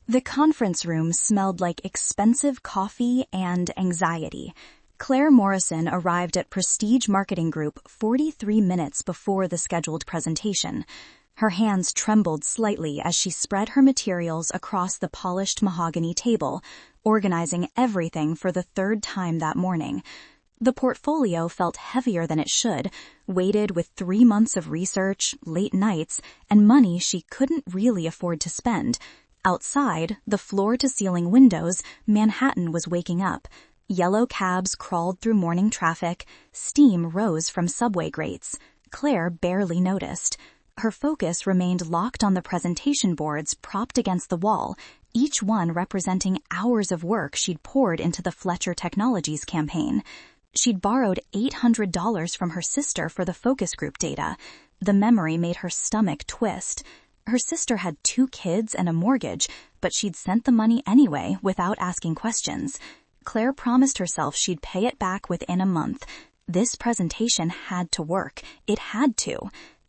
The conference room smelled like expensive coffee and anxiety. Claire Morrison arrived at Prestige Marketing Group 43 minutes before the scheduled presentation. Her hands trembled slightly as she spread her materials across the polished mahogany table, organizing everything for the third time that morning. The portfolio felt heavier than it should, weighted with 3 months of research, late nights, and money she couldn't really afford to spend. Outside, the floor-to-ceiling windows, Manhattan was waking up. Yellow cabs crawled through morning traffic. Steam rose from subway grates. Claire barely noticed. Her focus remained locked on the presentation boards propped against the wall, each one representing hours of work she'd poured into the Fletcher Technologies campaign. She'd borrowed $800 from her sister for the focus group data. The memory made her stomach twist. Her sister had 2 kids and a mortgage, but she'd sent the money anyway without asking questions. Claire promised herself she'd pay it back within a month. This presentation had to work. It had to.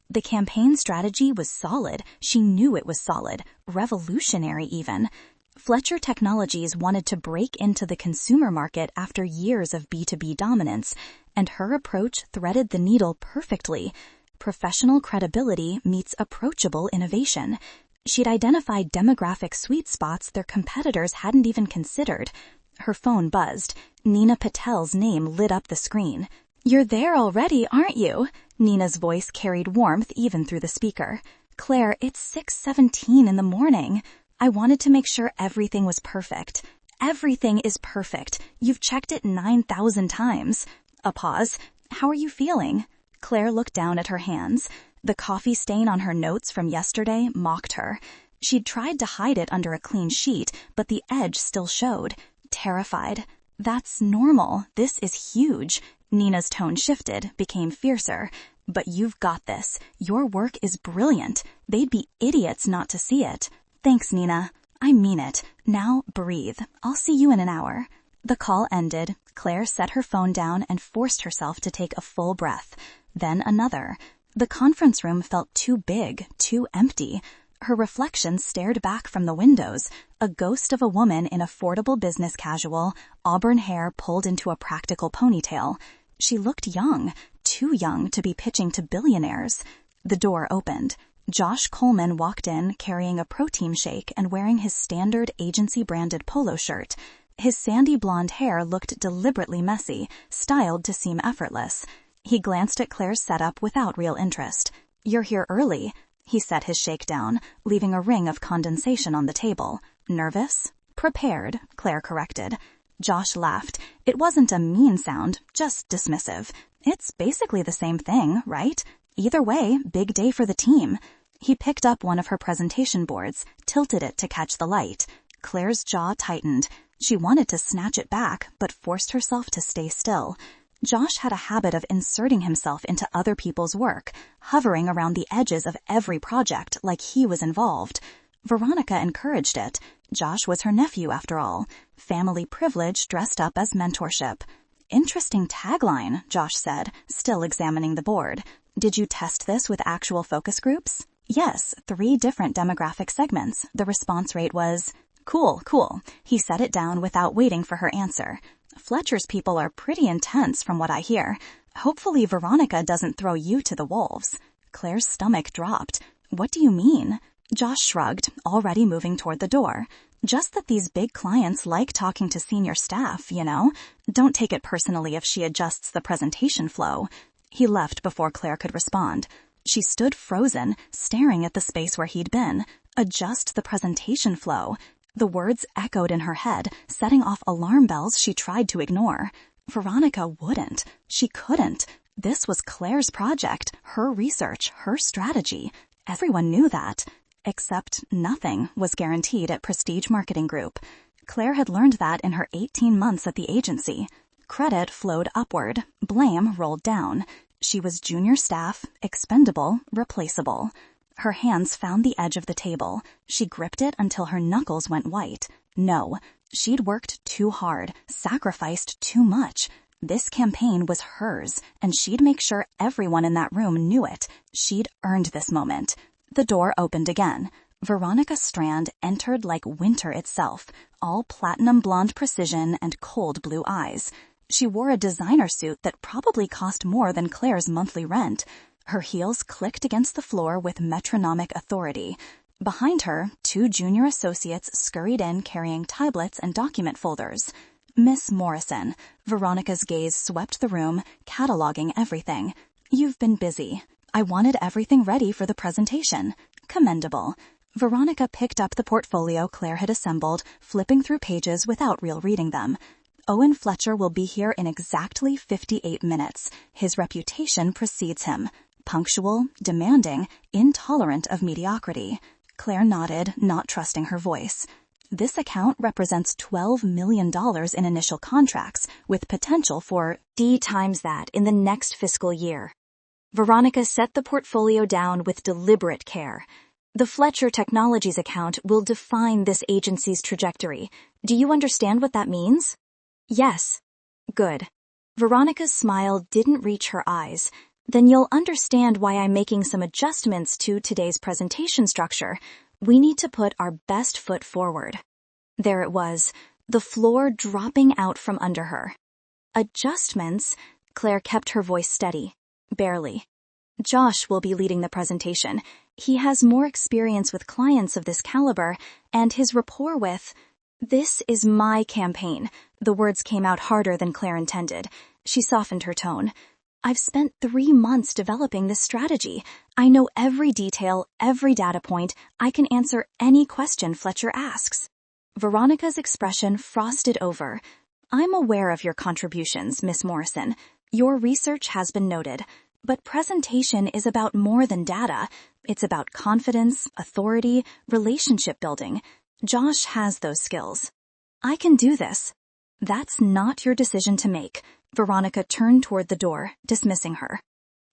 The campaign strategy was solid. She knew it was solid. Revolutionary even. Fletcher Technologies wanted to break into the consumer market after years of B2B dominance, and her approach threaded the needle perfectly. Professional credibility meets approachable innovation. She'd identified demographic sweet spots their competitors hadn't even considered. Her phone buzzed. Nina Patel's name lit up the screen. "You're there already, aren't you?" Nina's voice carried warmth even through the speaker. "Claire, it's 6:17 in the morning. I wanted to make sure everything was perfect. Everything is perfect. You've checked it 9,000 times. A pause. How are you feeling? Claire looked down at her hands. The coffee stain on her notes from yesterday mocked her. She'd tried to hide it under a clean sheet, but the edge still showed. Terrified. That's normal. This is huge. Nina's tone shifted, became fiercer. But you've got this. Your work is brilliant. They'd be idiots not to see it. Thanks, Nina. I mean it. Now breathe. I'll see you in an hour. The call ended. Claire set her phone down and forced herself to take a full breath. Then another. The conference room felt too big, too empty. Her reflection stared back from the windows, a ghost of a woman in affordable business casual, auburn hair pulled into a practical ponytail. She looked young, too young to be pitching to billionaires. The door opened. Josh Coleman walked in carrying a protein shake and wearing his standard agency-branded polo shirt. His sandy blonde hair looked deliberately messy, styled to seem effortless. He glanced at Claire's setup without real interest. "You're here early." He set his shake down, leaving a ring of condensation on the table. "Nervous?" "Prepared," Claire corrected. Josh laughed. It wasn't a mean sound, just dismissive. "It's basically the same thing, right? Either way, big day for the team." He picked up one of her presentation boards, tilted it to catch the light. Claire's jaw tightened. She wanted to snatch it back, but forced herself to stay still. Josh had a habit of inserting himself into other people's work, hovering around the edges of every project like he was involved. Veronica encouraged it. Josh was her nephew, after all. Family privilege dressed up as mentorship. "Interesting tagline," Josh said, still examining the board. "Did you test this with actual focus groups?" "Yes, 3 different demographic segments." The response rate was, Cool. He set it down without waiting for her answer. "Fletcher's people are pretty intense from what I hear. Hopefully Veronica doesn't throw you to the wolves." Claire's stomach dropped. "What do you mean?" Josh shrugged, already moving toward the door. "Just that these big clients like talking to senior staff, you know? Don't take it personally if she adjusts the presentation flow." He left before Claire could respond. She stood frozen, staring at the space where he'd been. Adjust the presentation flow. The words echoed in her head, setting off alarm bells she tried to ignore. Veronica wouldn't. She couldn't. This was Claire's project, her research, her strategy. Everyone knew that. Except nothing was guaranteed at Prestige Marketing Group. Claire had learned that in her 18 months at the agency. Credit flowed upward. Blame rolled down. She was junior staff, expendable, replaceable. Her hands found the edge of the table. She gripped it until her knuckles went white. No, she'd worked too hard, sacrificed too much. This campaign was hers, and she'd make sure everyone in that room knew it. She'd earned this moment. The door opened again. Veronica Strand entered like winter itself, all platinum blonde precision and cold blue eyes. She wore a designer suit that probably cost more than Claire's monthly rent. Her heels clicked against the floor with metronomic authority. Behind her, 2 junior associates scurried in carrying tablets and document folders. Miss Morrison. Veronica's gaze swept the room, cataloging everything. You've been busy. I wanted everything ready for the presentation. Commendable. Veronica picked up the portfolio Claire had assembled, flipping through pages without real reading them. Owen Fletcher will be here in exactly 58 minutes. His reputation precedes him. Punctual, demanding, intolerant of mediocrity. Claire nodded, not trusting her voice. This account represents $12 million in initial contracts, with potential for D times that in the next fiscal year. Veronica set the portfolio down with deliberate care. The Fletcher Technologies account will define this agency's trajectory. Do you understand what that means? Yes. Good. Veronica's smile didn't reach her eyes. Then you'll understand why I'm making some adjustments to today's presentation structure. We need to put our best foot forward. There it was, the floor dropping out from under her. Adjustments? Claire kept her voice steady. Barely. Josh will be leading the presentation. He has more experience with clients of this caliber, and his rapport with... This is my campaign. The words came out harder than Claire intended. She softened her tone. I've spent 3 months developing this strategy. I know every detail, every data point. I can answer any question Fletcher asks. Veronica's expression frosted over. I'm aware of your contributions, Miss Morrison. Your research has been noted. But presentation is about more than data. It's about confidence, authority, relationship building. Josh has those skills. I can do this. That's not your decision to make. Veronica turned toward the door, dismissing her.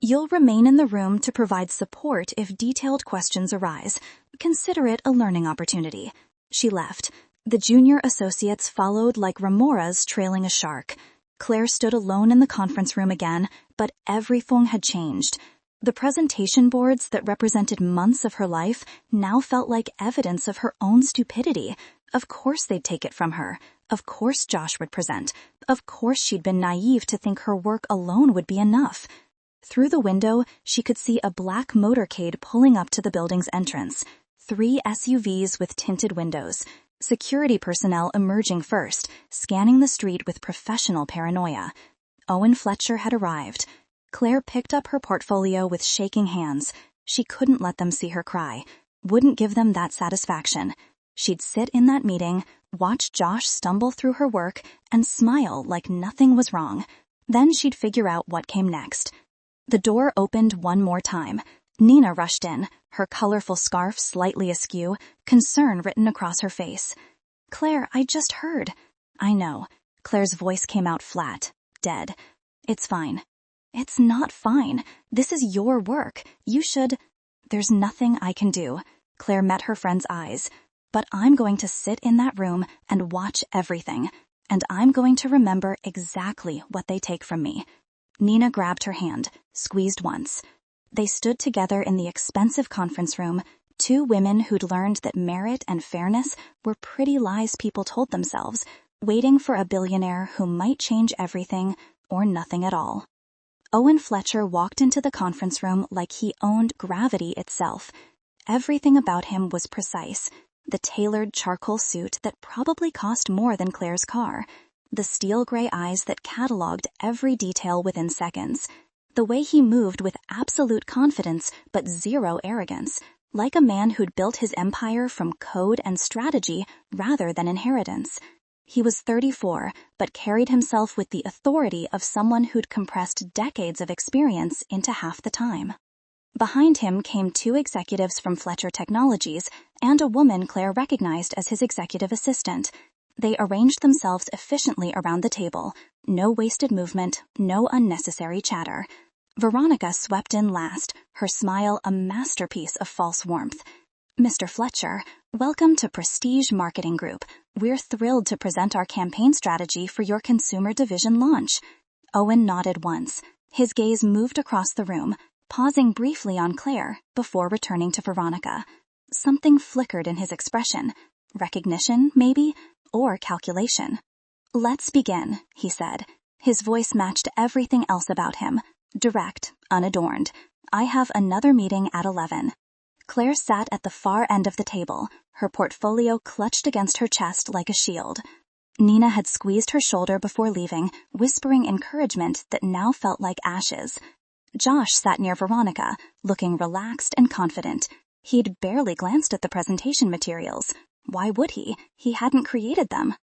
You'll remain in the room to provide support if detailed questions arise. Consider it a learning opportunity. She left. The junior associates followed like remoras trailing a shark. Claire stood alone in the conference room again, but everything had changed. The presentation boards that represented months of her life now felt like evidence of her own stupidity. Of course they'd take it from her. Of course Josh would present. Of course she'd been naive to think her work alone would be enough. Through the window, she could see a black motorcade pulling up to the building's entrance. 3 SUVs with tinted windows. Security personnel emerging first, scanning the street with professional paranoia. Owen Fletcher had arrived. Claire picked up her portfolio with shaking hands. She couldn't let them see her cry. Wouldn't give them that satisfaction. She'd sit in that meeting, watch Josh stumble through her work, and smile like nothing was wrong. Then she'd figure out what came next. The door opened one more time. Nina rushed in, her colorful scarf slightly askew, concern written across her face. Claire, I just heard. I know. Claire's voice came out flat, dead. It's fine. It's not fine. This is your work. You should... There's nothing I can do. Claire met her friend's eyes. But I'm going to sit in that room and watch everything. And I'm going to remember exactly what they take from me. Nina grabbed her hand, squeezed once. They stood together in the expensive conference room, 2 women who'd learned that merit and fairness were pretty lies people told themselves, waiting for a billionaire who might change everything or nothing at all. Owen Fletcher walked into the conference room like he owned gravity itself. Everything about him was precise. The tailored charcoal suit that probably cost more than Claire's car. The steel gray eyes that cataloged every detail within seconds. The way he moved with absolute confidence but zero arrogance, like a man who'd built his empire from code and strategy rather than inheritance. He was 34, but carried himself with the authority of someone who'd compressed decades of experience into half the time. Behind him came 2 executives from Fletcher Technologies and a woman Claire recognized as his executive assistant. They arranged themselves efficiently around the table. No wasted movement, no unnecessary chatter. Veronica swept in last, her smile a masterpiece of false warmth. Mr. Fletcher, welcome to Prestige Marketing Group. We're thrilled to present our campaign strategy for your consumer division launch. Owen nodded once. His gaze moved across the room, pausing briefly on Claire before returning to Veronica. Something flickered in his expression. Recognition, maybe, or calculation. "Let's begin," he said. His voice matched everything else about him. Direct, unadorned. "I have another meeting at 11. Claire sat at the far end of the table, her portfolio clutched against her chest like a shield. Nina had squeezed her shoulder before leaving, whispering encouragement that now felt like ashes. Josh sat near Veronica, looking relaxed and confident. He'd barely glanced at the presentation materials. Why would he? He hadn't created them.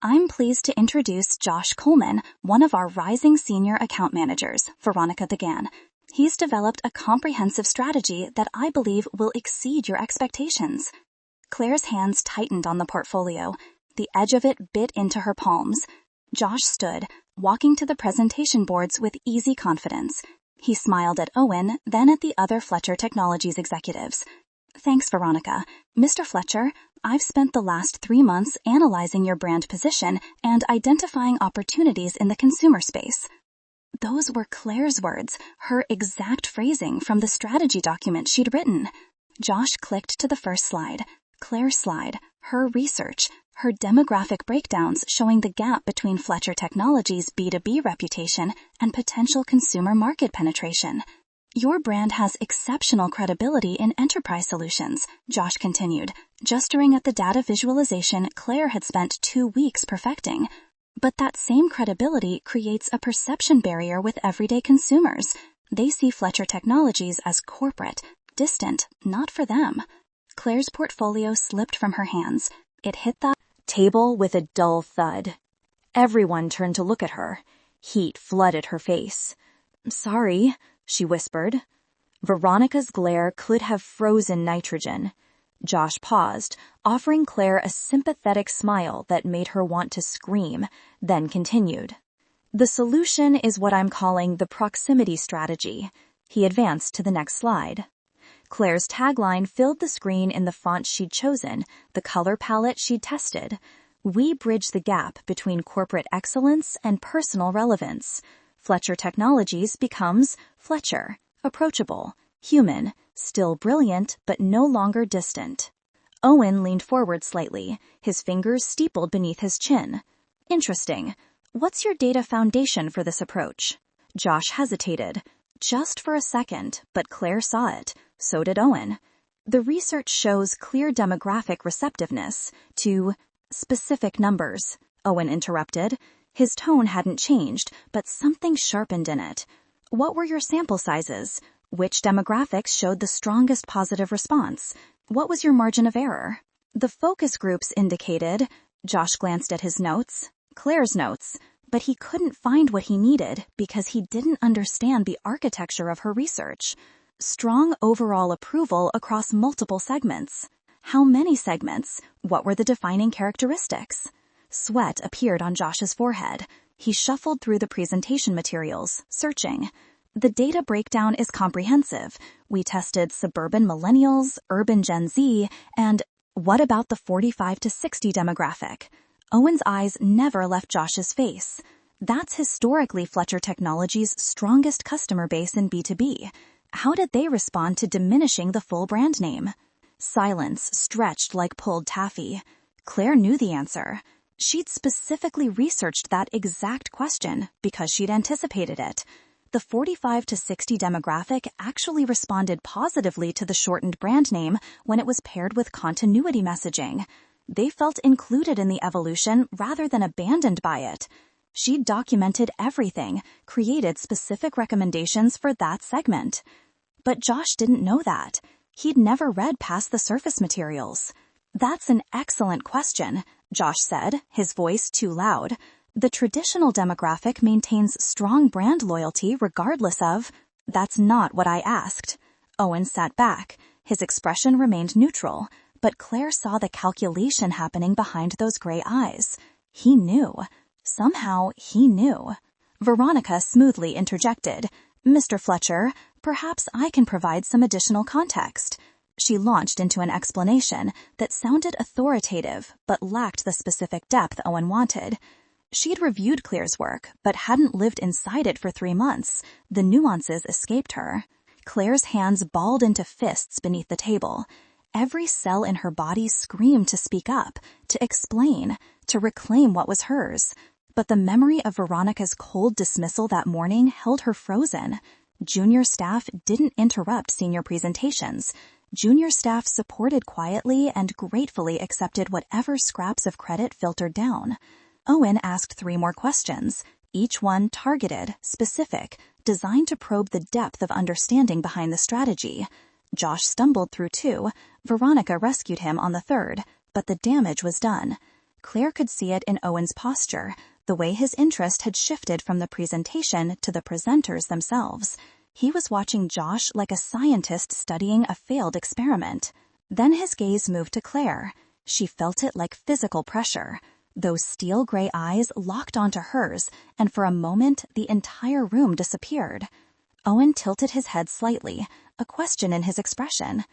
"I'm pleased to introduce Josh Coleman, one of our rising senior account managers," Veronica began. "He's developed a comprehensive strategy that I believe will exceed your expectations." Claire's hands tightened on the portfolio. The edge of it bit into her palms. Josh stood, walking to the presentation boards with easy confidence. He smiled at Owen, then at the other Fletcher Technologies executives. "Thanks, Veronica. Mr. Fletcher, I've spent the last 3 months analyzing your brand position and identifying opportunities in the consumer space." Those were Claire's words, her exact phrasing from the strategy document she'd written. Josh clicked to the first slide. Claire's slide, her research, her demographic breakdowns showing the gap between Fletcher Technologies' B2B reputation and potential consumer market penetration. "Your brand has exceptional credibility in enterprise solutions," Josh continued, gesturing at the data visualization Claire had spent 2 weeks perfecting. "But that same credibility creates a perception barrier with everyday consumers. They see Fletcher Technologies as corporate, distant, not for them." Claire's portfolio slipped from her hands. It hit the table with a dull thud. Everyone turned to look at her. Heat flooded her face. "Sorry," she whispered. Veronica's glare could have frozen nitrogen. Josh paused, offering Claire a sympathetic smile that made her want to scream, then continued. "The solution is what I'm calling the proximity strategy." He advanced to the next slide. Claire's tagline filled the screen in the font she'd chosen, the color palette she'd tested. "We bridge the gap between corporate excellence and personal relevance. Fletcher Technologies becomes Fletcher, approachable, human, still brilliant, but no longer distant." Owen leaned forward slightly, his fingers steepled beneath his chin. "Interesting. What's your data foundation for this approach?" Josh hesitated. Just for a second, but Claire saw it. So did Owen. "The research shows clear demographic receptiveness to specific numbers," Owen interrupted. His tone hadn't changed, but something sharpened in it. "What were your sample sizes? Which demographics showed the strongest positive response? What was your margin of error?" "The focus groups indicated," Josh glanced at his notes, Claire's notes, but he couldn't find what he needed because he didn't understand the architecture of her research. "Strong overall approval across multiple segments." How many segments? What were the defining characteristics? Sweat appeared on Josh's forehead. He shuffled through the presentation materials, searching. "The data breakdown is comprehensive. We tested suburban millennials, urban Gen Z, and what about the 45 to 60 demographic?" Owen's eyes never left Josh's face. "That's historically Fletcher Technologies' strongest customer base in B2B. How did they respond to diminishing the full brand name?" Silence stretched like pulled taffy. Claire knew the answer. She'd specifically researched that exact question because she'd anticipated it. The 45 to 60 demographic actually responded positively to the shortened brand name when it was paired with continuity messaging. They felt included in the evolution rather than abandoned by it. She'd documented everything, created specific recommendations for that segment. But Josh didn't know that. He'd never read past the surface materials. "That's an excellent question," Josh said, his voice too loud. "The traditional demographic maintains strong brand loyalty regardless of—" "That's not what I asked." Owen sat back. His expression remained neutral, but Claire saw the calculation happening behind those gray eyes. He knew. Somehow he knew. Veronica smoothly interjected. "Mr. Fletcher, perhaps I can provide some additional context." She launched into an explanation that sounded authoritative but lacked the specific depth Owen wanted. She'd reviewed Claire's work, but hadn't lived inside it for 3 months. The nuances escaped her. Claire's hands balled into fists beneath the table. Every cell in her body screamed to speak up, to explain, to reclaim what was hers. But the memory of Veronica's cold dismissal that morning held her frozen. Junior staff didn't interrupt senior presentations. Junior staff supported quietly and gratefully accepted whatever scraps of credit filtered down. Owen asked 3 more questions, each one targeted, specific, designed to probe the depth of understanding behind the strategy. Josh stumbled through 2. Veronica rescued him on the 3rd, but the damage was done. Claire could see it in Owen's posture, the way his interest had shifted from the presentation to the presenters themselves. He was watching Josh like a scientist studying a failed experiment. Then his gaze moved to Claire. She felt it like physical pressure. Those steel gray eyes locked onto hers, and for a moment the entire room disappeared. Owen tilted his head slightly, a question in his expression.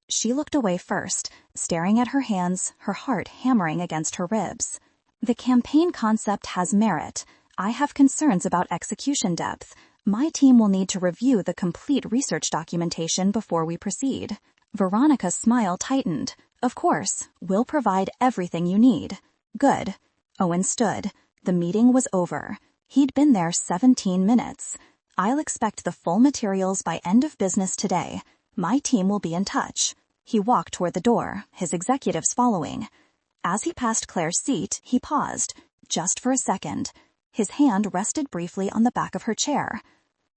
She looked away first, staring at her hands, her heart hammering against her ribs. The campaign concept has merit. I have concerns about execution depth. My team will need to review the complete research documentation before we proceed. Veronica's smile tightened. Of course, we'll provide everything you need. Good. Owen stood. The meeting was over. He'd been there 17 minutes. I'll expect the full materials by end of business today. My team will be in touch. He walked toward the door, his executives following. As he passed Claire's seat, he paused, just for a second. His hand rested briefly on the back of her chair.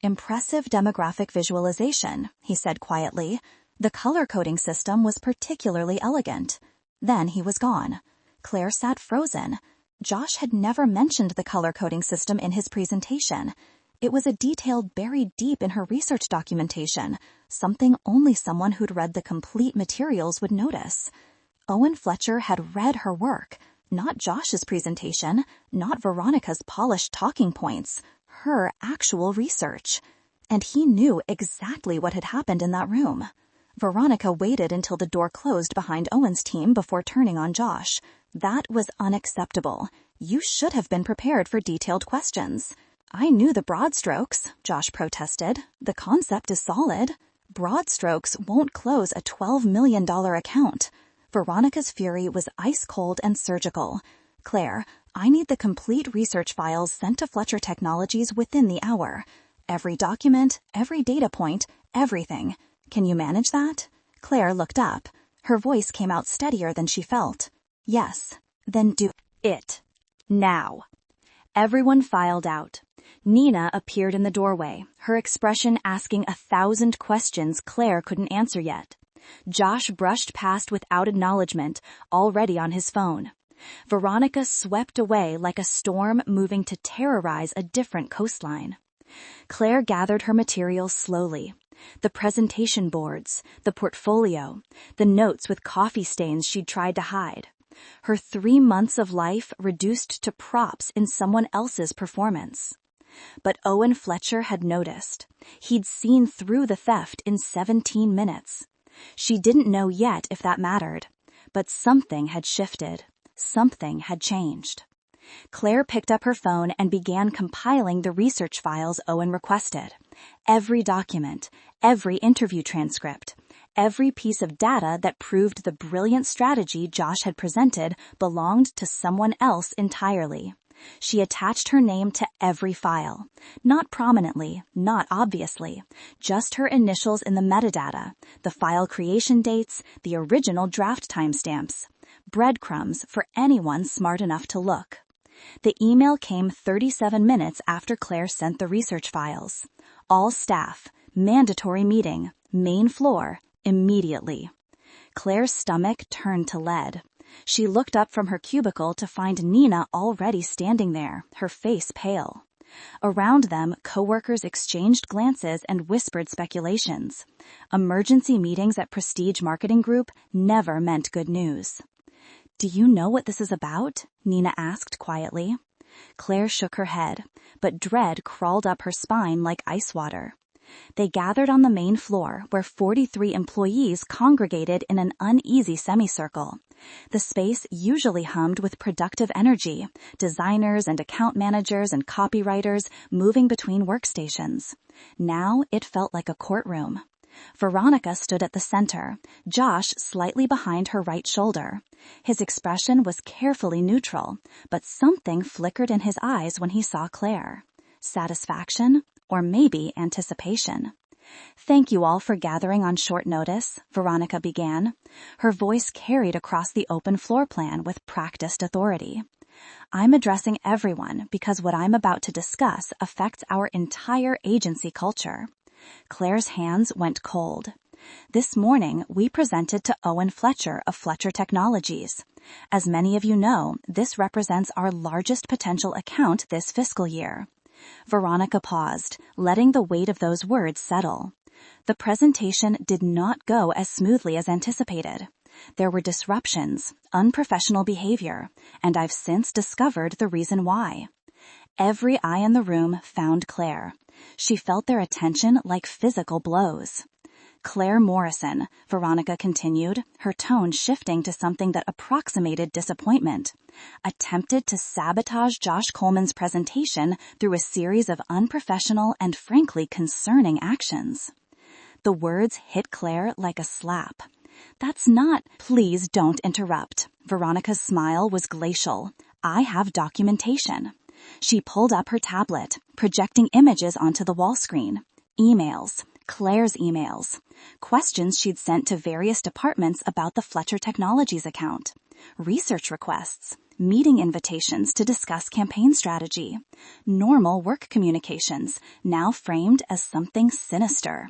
Impressive demographic visualization, he said quietly. The color-coding system was particularly elegant. Then he was gone. Claire sat frozen. Josh had never mentioned the color-coding system in his presentation. It was a detail buried deep in her research documentation, something only someone who'd read the complete materials would notice. Owen Fletcher had read her work, not Josh's presentation, not Veronica's polished talking points, her actual research. And he knew exactly what had happened in that room. Veronica waited until the door closed behind Owen's team before turning on Josh. That was unacceptable. You should have been prepared for detailed questions. I knew the broad strokes, Josh protested. The concept is solid. Broad strokes won't close a $12 million account. Veronica's fury was ice-cold and surgical. Claire, I need the complete research files sent to Fletcher Technologies within the hour. Every document, every data point, everything. Can you manage that? Claire looked up. Her voice came out steadier than she felt. Yes. Then do it. Now. Everyone filed out. Nina appeared in the doorway, her expression asking 1,000 questions Claire couldn't answer yet. Josh brushed past without acknowledgement, already on his phone. Veronica swept away like a storm moving to terrorize a different coastline. Claire gathered her materials slowly. The presentation boards, the portfolio, the notes with coffee stains she'd tried to hide. Her 3 months of life reduced to props in someone else's performance. But Owen Fletcher had noticed. He'd seen through the theft in 17 minutes. She didn't know yet if that mattered, but something had shifted. Something had changed. Claire picked up her phone and began compiling the research files Owen requested. Every document, every interview transcript, every piece of data that proved the brilliant strategy Josh had presented belonged to someone else entirely. She attached her name to every file. Not prominently, not obviously, just her initials in the metadata, the file creation dates, the original draft timestamps. Breadcrumbs for anyone smart enough to look. The email came 37 minutes after Claire sent the research files. All staff, mandatory meeting, main floor, immediately. Claire's stomach turned to lead. She looked up from her cubicle to find Nina already standing there, her face pale. Around them, coworkers exchanged glances and whispered speculations. Emergency meetings at Prestige Marketing Group never meant good news. "Do you know what this is about?" Nina asked quietly. Claire shook her head, but dread crawled up her spine like ice water. They gathered on the main floor where 43 employees congregated in an uneasy semicircle. The space usually hummed with productive energy, designers and account managers and copywriters moving between workstations. Now it felt like a courtroom. Veronica stood at the center, Josh slightly behind her right shoulder. His expression was carefully neutral, but something flickered in his eyes when he saw Claire. Satisfaction, or maybe anticipation. "Thank you all for gathering on short notice," Veronica began. Her voice carried across the open floor plan with practiced authority. "I'm addressing everyone because what I'm about to discuss affects our entire agency culture." Claire's hands went cold. "This morning, we presented to Owen Fletcher of Fletcher Technologies. As many of you know, this represents our largest potential account this fiscal year." Veronica paused, letting the weight of those words settle. The presentation did not go as smoothly as anticipated. There were disruptions, unprofessional behavior, and I've since discovered the reason why. Every eye in the room found Claire. She felt their attention like physical blows. "Claire Morrison," Veronica continued, her tone shifting to something that approximated disappointment, "attempted to sabotage Josh Coleman's presentation through a series of unprofessional and frankly concerning actions." The words hit Claire like a slap. "That's not—" "Please don't interrupt." Veronica's smile was glacial. "I have documentation." She pulled up her tablet, projecting images onto the wall screen. Emails. Claire's emails. Questions she'd sent to various departments about the Fletcher Technologies account. Research requests. Meeting invitations to discuss campaign strategy. Normal work communications, now framed as something sinister.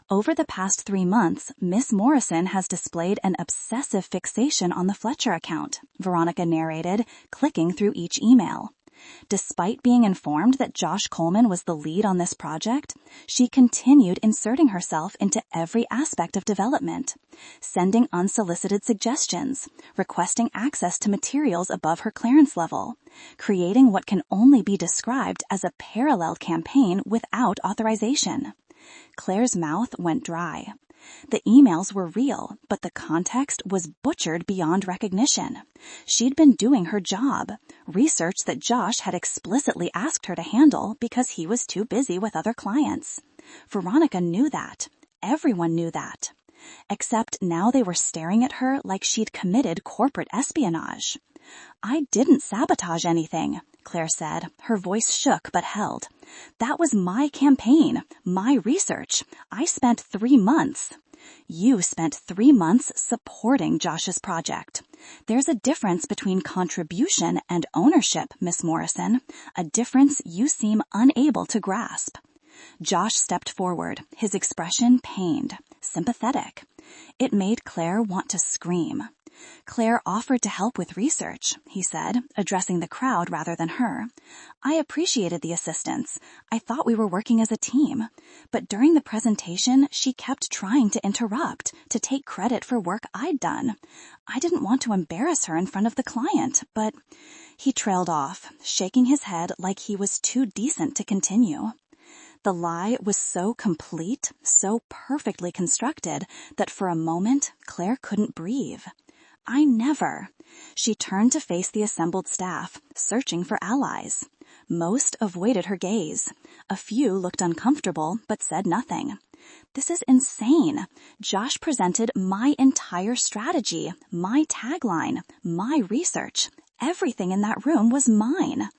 "Over the past 3 months, Miss Morrison has displayed an obsessive fixation on the Fletcher account," Veronica narrated, clicking through each email. Despite being informed that Josh Coleman was the lead on this project, she continued inserting herself into every aspect of development, sending unsolicited suggestions, requesting access to materials above her clearance level, creating what can only be described as a parallel campaign without authorization. Claire's mouth went dry. The emails were real, but the context was butchered beyond recognition. She'd been doing her job, research that Josh had explicitly asked her to handle because he was too busy with other clients. Veronica knew that. Everyone knew that. Except now they were staring at her like she'd committed corporate espionage. "I didn't sabotage anything," Claire said. Her voice shook but held. "That was my campaign, my research. I spent 3 months. You spent 3 months supporting Josh's project. There's a difference between contribution and ownership, Miss Morrison, a difference you seem unable to grasp." Josh stepped forward, his expression pained, sympathetic. It made Claire want to scream. "Claire offered to help with research," he said, addressing the crowd rather than her. "I appreciated the assistance. I thought we were working as a team. But during the presentation, she kept trying to interrupt, to take credit for work I'd done. I didn't want to embarrass her in front of the client, but—" He trailed off, shaking his head like he was too decent to continue. The lie was so complete, so perfectly constructed, that for a moment Claire couldn't breathe. "I never." She turned to face the assembled staff, searching for allies. Most avoided her gaze. A few looked uncomfortable but said nothing. "This is insane. Josh presented my entire strategy, my tagline, my research. Everything in that room was mine."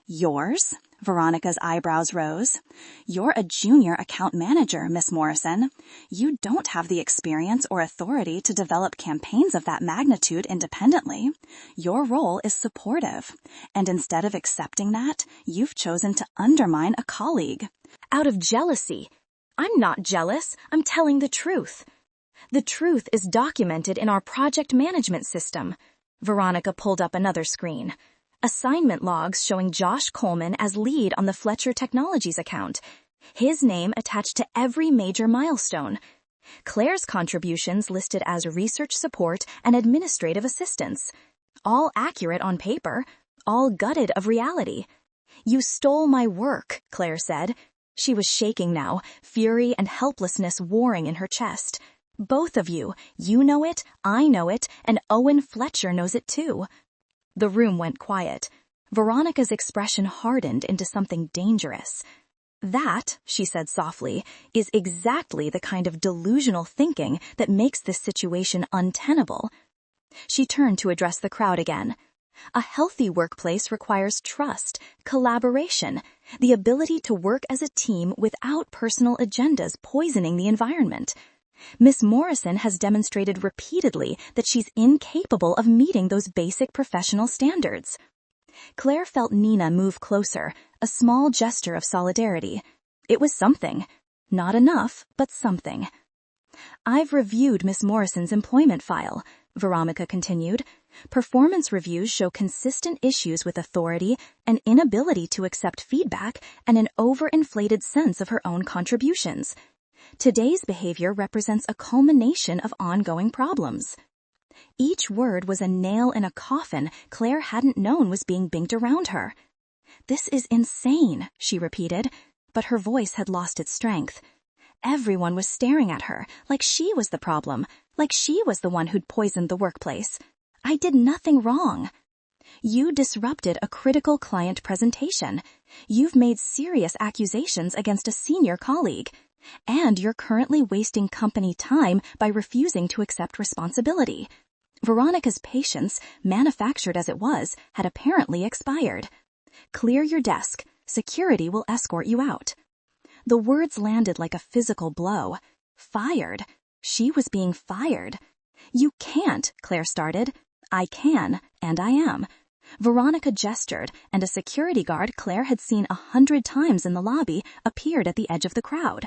"Yours?" Veronica's eyebrows rose. "You're a junior account manager, Miss Morrison. You don't have the experience or authority to develop campaigns of that magnitude independently. Your role is supportive. And instead of accepting that, you've chosen to undermine a colleague." "Out of jealousy." "I'm not jealous. I'm telling the truth. The truth is documented in our project management system." Veronica pulled up another screen. Assignment logs showing Josh Coleman as lead on the Fletcher Technologies account. His name attached to every major milestone. Claire's contributions listed as research support and administrative assistance. All accurate on paper, all gutted of reality. "You stole my work," Claire said. She was shaking now, fury and helplessness warring in her chest. "Both of you. You know it, I know it, and Owen Fletcher knows it too." The room went quiet. Veronica's expression hardened into something dangerous. That, she said softly, is exactly the kind of delusional thinking that makes this situation untenable. She turned to address the crowd again. A healthy workplace requires trust, collaboration, the ability to work as a team without personal agendas poisoning the environment. Miss Morrison has demonstrated repeatedly that she's incapable of meeting those basic professional standards. Claire felt Nina move closer, a small gesture of solidarity. It was something. Not enough, but something. I've reviewed Miss Morrison's employment file, Veronica continued. Performance reviews show consistent issues with authority, an inability to accept feedback, and an overinflated sense of her own contributions. Today's behavior represents a culmination of ongoing problems. Each word was a nail in a coffin Claire hadn't known was being binked around her. This is insane, she repeated, but her voice had lost its strength. Everyone was staring at her, like she was the problem, like she was the one who'd poisoned the workplace. I did nothing wrong. You disrupted a critical client presentation. You've made serious accusations against a senior colleague. And you're currently wasting company time by refusing to accept responsibility. Veronica's patience, manufactured as it was, had apparently expired. Clear your desk. Security will escort you out. The words landed like a physical blow. Fired. She was being fired. You can't, Claire started. I can, and I am. Veronica gestured, and a security guard Claire had seen 100 times in the lobby appeared at the edge of the crowd.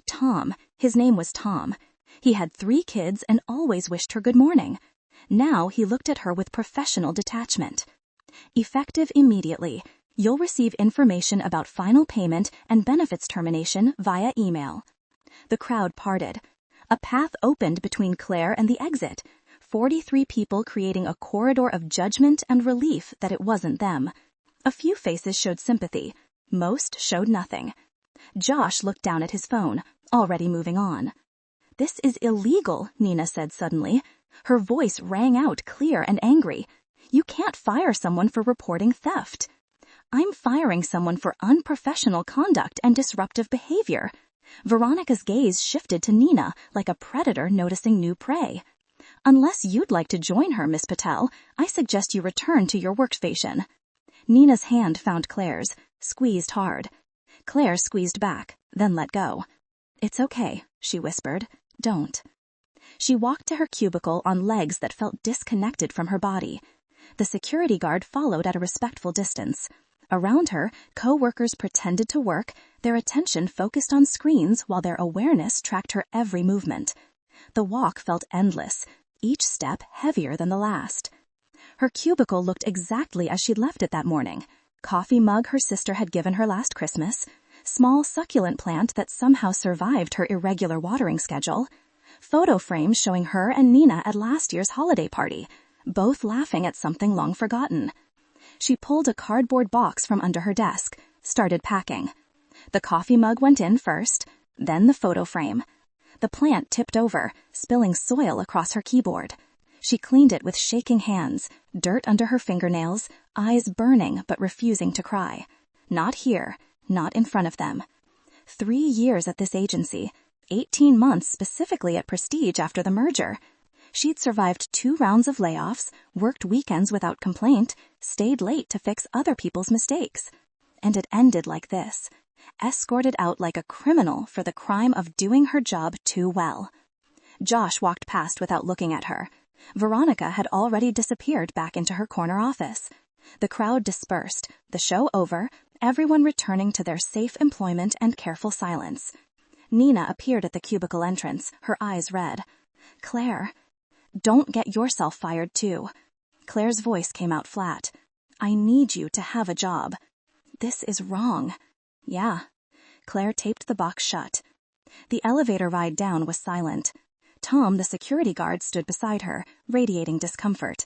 Tom. His name was Tom. He had 3 kids and always wished her good morning. Now he looked at her with professional detachment. Effective immediately. You'll receive information about final payment and benefits termination via email. The crowd parted. A path opened between Claire and the exit. 43 people creating a corridor of judgment and relief that it wasn't them. A few faces showed sympathy. Most showed nothing. Josh looked down at his phone, already moving on. This is illegal, Nina said suddenly. Her voice rang out clear and angry. You can't fire someone for reporting theft. I'm firing someone for unprofessional conduct and disruptive behavior. Veronica's gaze shifted to Nina like a predator noticing new prey. Unless you'd like to join her, Miss Patel, I suggest you return to your workstation. Nina's hand found Claire's, squeezed hard. Claire squeezed back, then let go. It's okay, she whispered. Don't. She walked to her cubicle on legs that felt disconnected from her body. The security guard followed at a respectful distance. Around her, co-workers pretended to work, their attention focused on screens while their awareness tracked her every movement. The walk felt endless, each step heavier than the last. Her cubicle looked exactly as she'd left it that morning. Coffee mug her sister had given her last Christmas, small succulent plant that somehow survived her irregular watering schedule, photo frames showing her and Nina at last year's holiday party, both laughing at something long forgotten. She pulled a cardboard box from under her desk, started packing. The coffee mug went in first, then the photo frame. The plant tipped over, spilling soil across her keyboard. She cleaned it with shaking hands, dirt under her fingernails, eyes burning but refusing to cry. Not here, not in front of them. 3 years at this agency, 18 months specifically at Prestige after the merger. She'd survived 2 rounds of layoffs, worked weekends without complaint, stayed late to fix other people's mistakes. And it ended like this, escorted out like a criminal for the crime of doing her job too well. Josh walked past without looking at her. Veronica had already disappeared back into her corner office. The crowd dispersed, the show over, everyone returning to their safe employment and careful silence. Nina appeared at the cubicle entrance, her eyes red. Claire, don't get yourself fired too. Claire's voice came out flat. I need you to have a job. This is wrong. Yeah. Claire taped the box shut. The elevator ride down was silent. Tom, the security guard, stood beside her, radiating discomfort.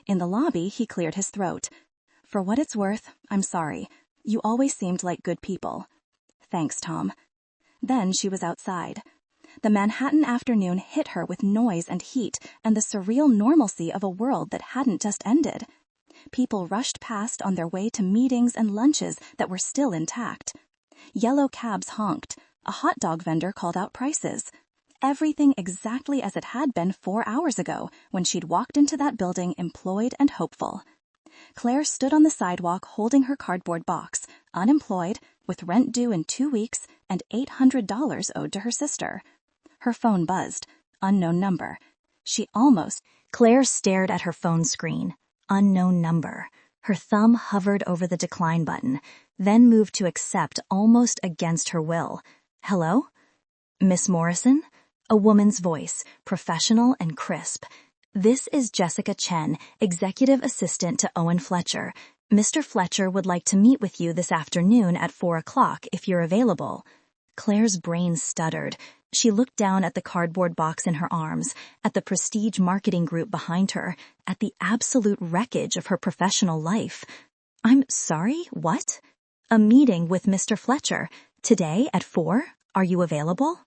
In the lobby, he cleared his throat. For what it's worth, I'm sorry. You always seemed like good people. Thanks, Tom. Then she was outside. The Manhattan afternoon hit her with noise and heat and the surreal normalcy of a world that hadn't just ended. People rushed past on their way to meetings and lunches that were still intact. Yellow cabs honked. A hot dog vendor called out prices. Everything exactly as it had been 4 hours ago when she'd walked into that building employed and hopeful. Claire stood on the sidewalk holding her cardboard box, unemployed, with rent due in 2 weeks and $800 owed to her sister. Her phone buzzed. Unknown number. Claire stared at her phone screen. Unknown number. Her thumb hovered over the decline button, then moved to accept almost against her will. Hello? Miss Morrison? A woman's voice, professional and crisp. This is Jessica Chen, executive assistant to Owen Fletcher. Mr. Fletcher would like to meet with you this afternoon at 4 o'clock if you're available. Claire's brain stuttered. She looked down at the cardboard box in her arms, at the prestige marketing group behind her, at the absolute wreckage of her professional life. I'm sorry, what? A meeting with Mr. Fletcher. Today at 4? Are you available?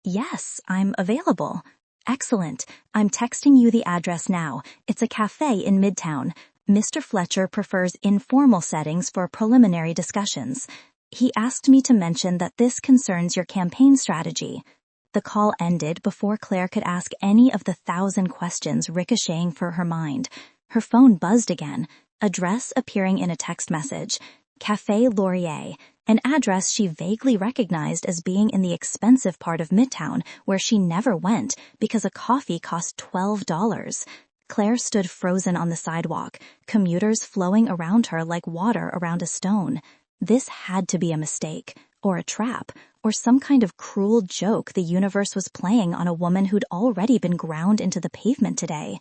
Yes, I'm available. Excellent. I'm texting you the address now. It's a cafe in Midtown. Mr. Fletcher prefers informal settings for preliminary discussions. He asked me to mention that this concerns your campaign strategy. The call ended before Claire could ask any of the 1,000 questions ricocheting through her mind. Her phone buzzed again, address appearing in a text message. Café Laurier, an address she vaguely recognized as being in the expensive part of Midtown where she never went because a coffee cost $12. Claire stood frozen on the sidewalk, commuters flowing around her like water around a stone. This had to be a mistake, or a trap, or some kind of cruel joke the universe was playing on a woman who'd already been ground into the pavement today.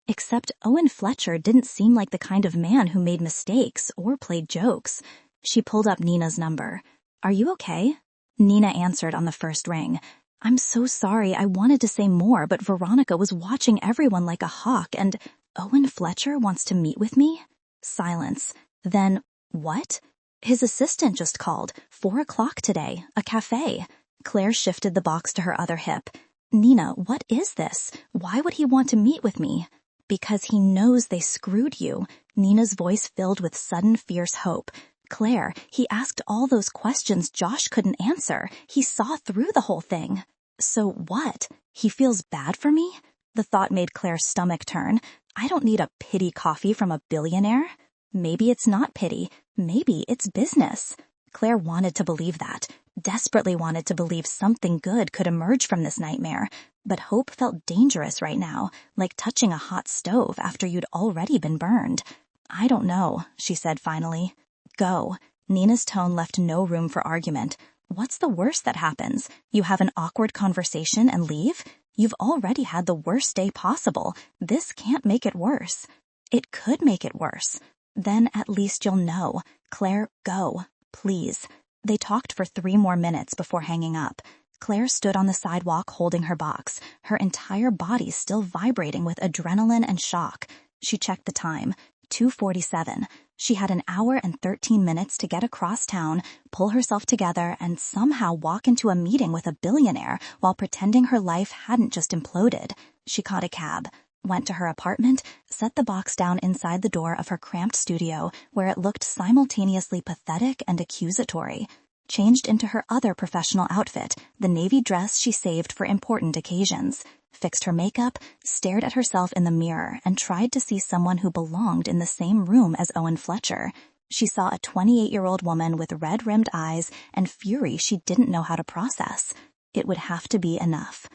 Except Owen Fletcher didn't seem like the kind of man who made mistakes or played jokes. She pulled up Nina's number. Are you okay? Nina answered on the first ring. I'm so sorry, I wanted to say more, but Veronica was watching everyone like a hawk and Owen Fletcher wants to meet with me? Silence. Then, what? His assistant just called. 4 o'clock today. A cafe. Claire shifted the box to her other hip. Nina, what is this? Why would he want to meet with me? Because he knows they screwed you. Nina's voice filled with sudden fierce hope. Claire, he asked all those questions Josh couldn't answer. He saw through the whole thing. So what? He feels bad for me? The thought made Claire's stomach turn. I don't need a pity coffee from a billionaire. Maybe it's not pity. Maybe it's business. Claire wanted to believe that, desperately wanted to believe something good could emerge from this nightmare, but hope felt dangerous right now, like touching a hot stove after you'd already been burned. I don't know, she said finally. Go. Nina's tone left no room for argument. What's the worst that happens? You have an awkward conversation and leave? You've already had the worst day possible. This can't make it worse. It could make it worse. Then at least you'll know. Claire, go. Please. They talked for 3 more minutes before hanging up. Claire stood on the sidewalk holding her box, her entire body still vibrating with adrenaline and shock. She checked the time. 2:47. She had an hour and 13 minutes to get across town, pull herself together, and somehow walk into a meeting with a billionaire while pretending her life hadn't just imploded. She caught a cab, went to her apartment, set the box down inside the door of her cramped studio where it looked simultaneously pathetic and accusatory, changed into her other professional outfit, the navy dress she saved for important occasions, fixed her makeup, stared at herself in the mirror, and tried to see someone who belonged in the same room as Owen Fletcher. She saw a 28-year-old woman with red-rimmed eyes and fury she didn't know how to process. It would have to be enough.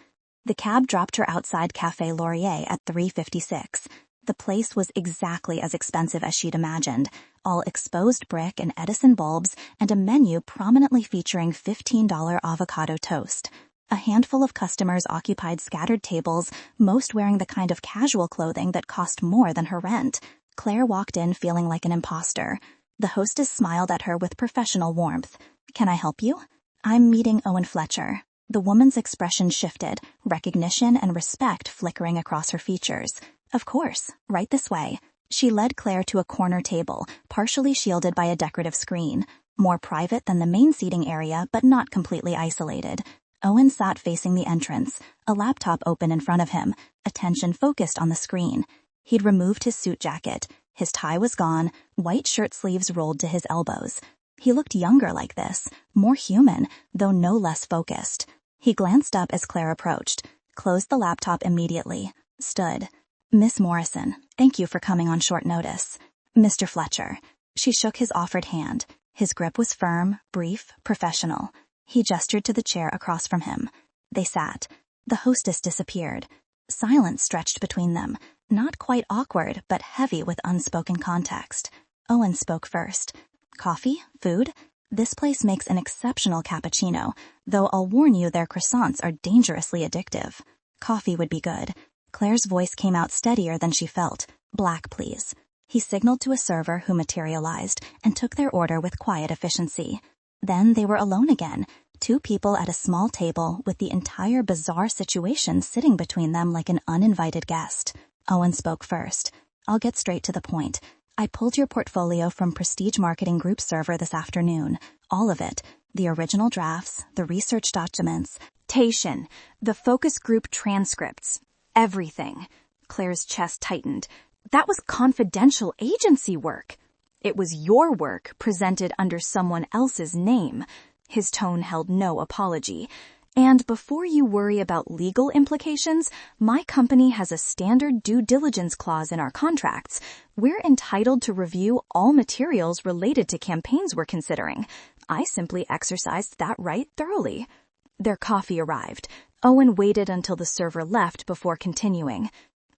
The cab dropped her outside Café Laurier at 3:56. The place was exactly as expensive as she'd imagined, all exposed brick and Edison bulbs and a menu prominently featuring $15 avocado toast. A handful of customers occupied scattered tables, most wearing the kind of casual clothing that cost more than her rent. Claire walked in feeling like an imposter. The hostess smiled at her with professional warmth. Can I help you? I'm meeting Owen Fletcher. The woman's expression shifted, recognition and respect flickering across her features. Of course, right this way. She led Claire to a corner table, partially shielded by a decorative screen. More private than the main seating area, but not completely isolated. Owen sat facing the entrance, a laptop open in front of him, attention focused on the screen. He'd removed his suit jacket. His tie was gone, white shirt sleeves rolled to his elbows. He looked younger like this, more human, though no less focused. He glanced up as Claire approached, closed the laptop immediately, stood. "Miss Morrison, thank you for coming on short notice. Mr. Fletcher." She shook his offered hand. His grip was firm, brief, professional. He gestured to the chair across from him. They sat. The hostess disappeared. Silence stretched between them, not quite awkward, but heavy with unspoken context. Owen spoke first. "Coffee? Food? This place makes an exceptional cappuccino, though I'll warn you their croissants are dangerously addictive. Coffee would be good." Claire's voice came out steadier than she felt. "Black, please." He signaled to a server who materialized and took their order with quiet efficiency. Then they were alone again, two people at a small table with the entire bizarre situation sitting between them like an uninvited guest. Owen spoke first. "I'll get straight to the point. I pulled your portfolio from Prestige Marketing Group server this afternoon. All of it. The original drafts, the research documents, the focus group transcripts. Everything." Claire's chest tightened. "That was confidential agency work." "It was your work presented under someone else's name." His tone held no apology. "And before you worry about legal implications, my company has a standard due diligence clause in our contracts. We're entitled to review all materials related to campaigns we're considering. I simply exercised that right thoroughly." Their coffee arrived. Owen waited until the server left before continuing.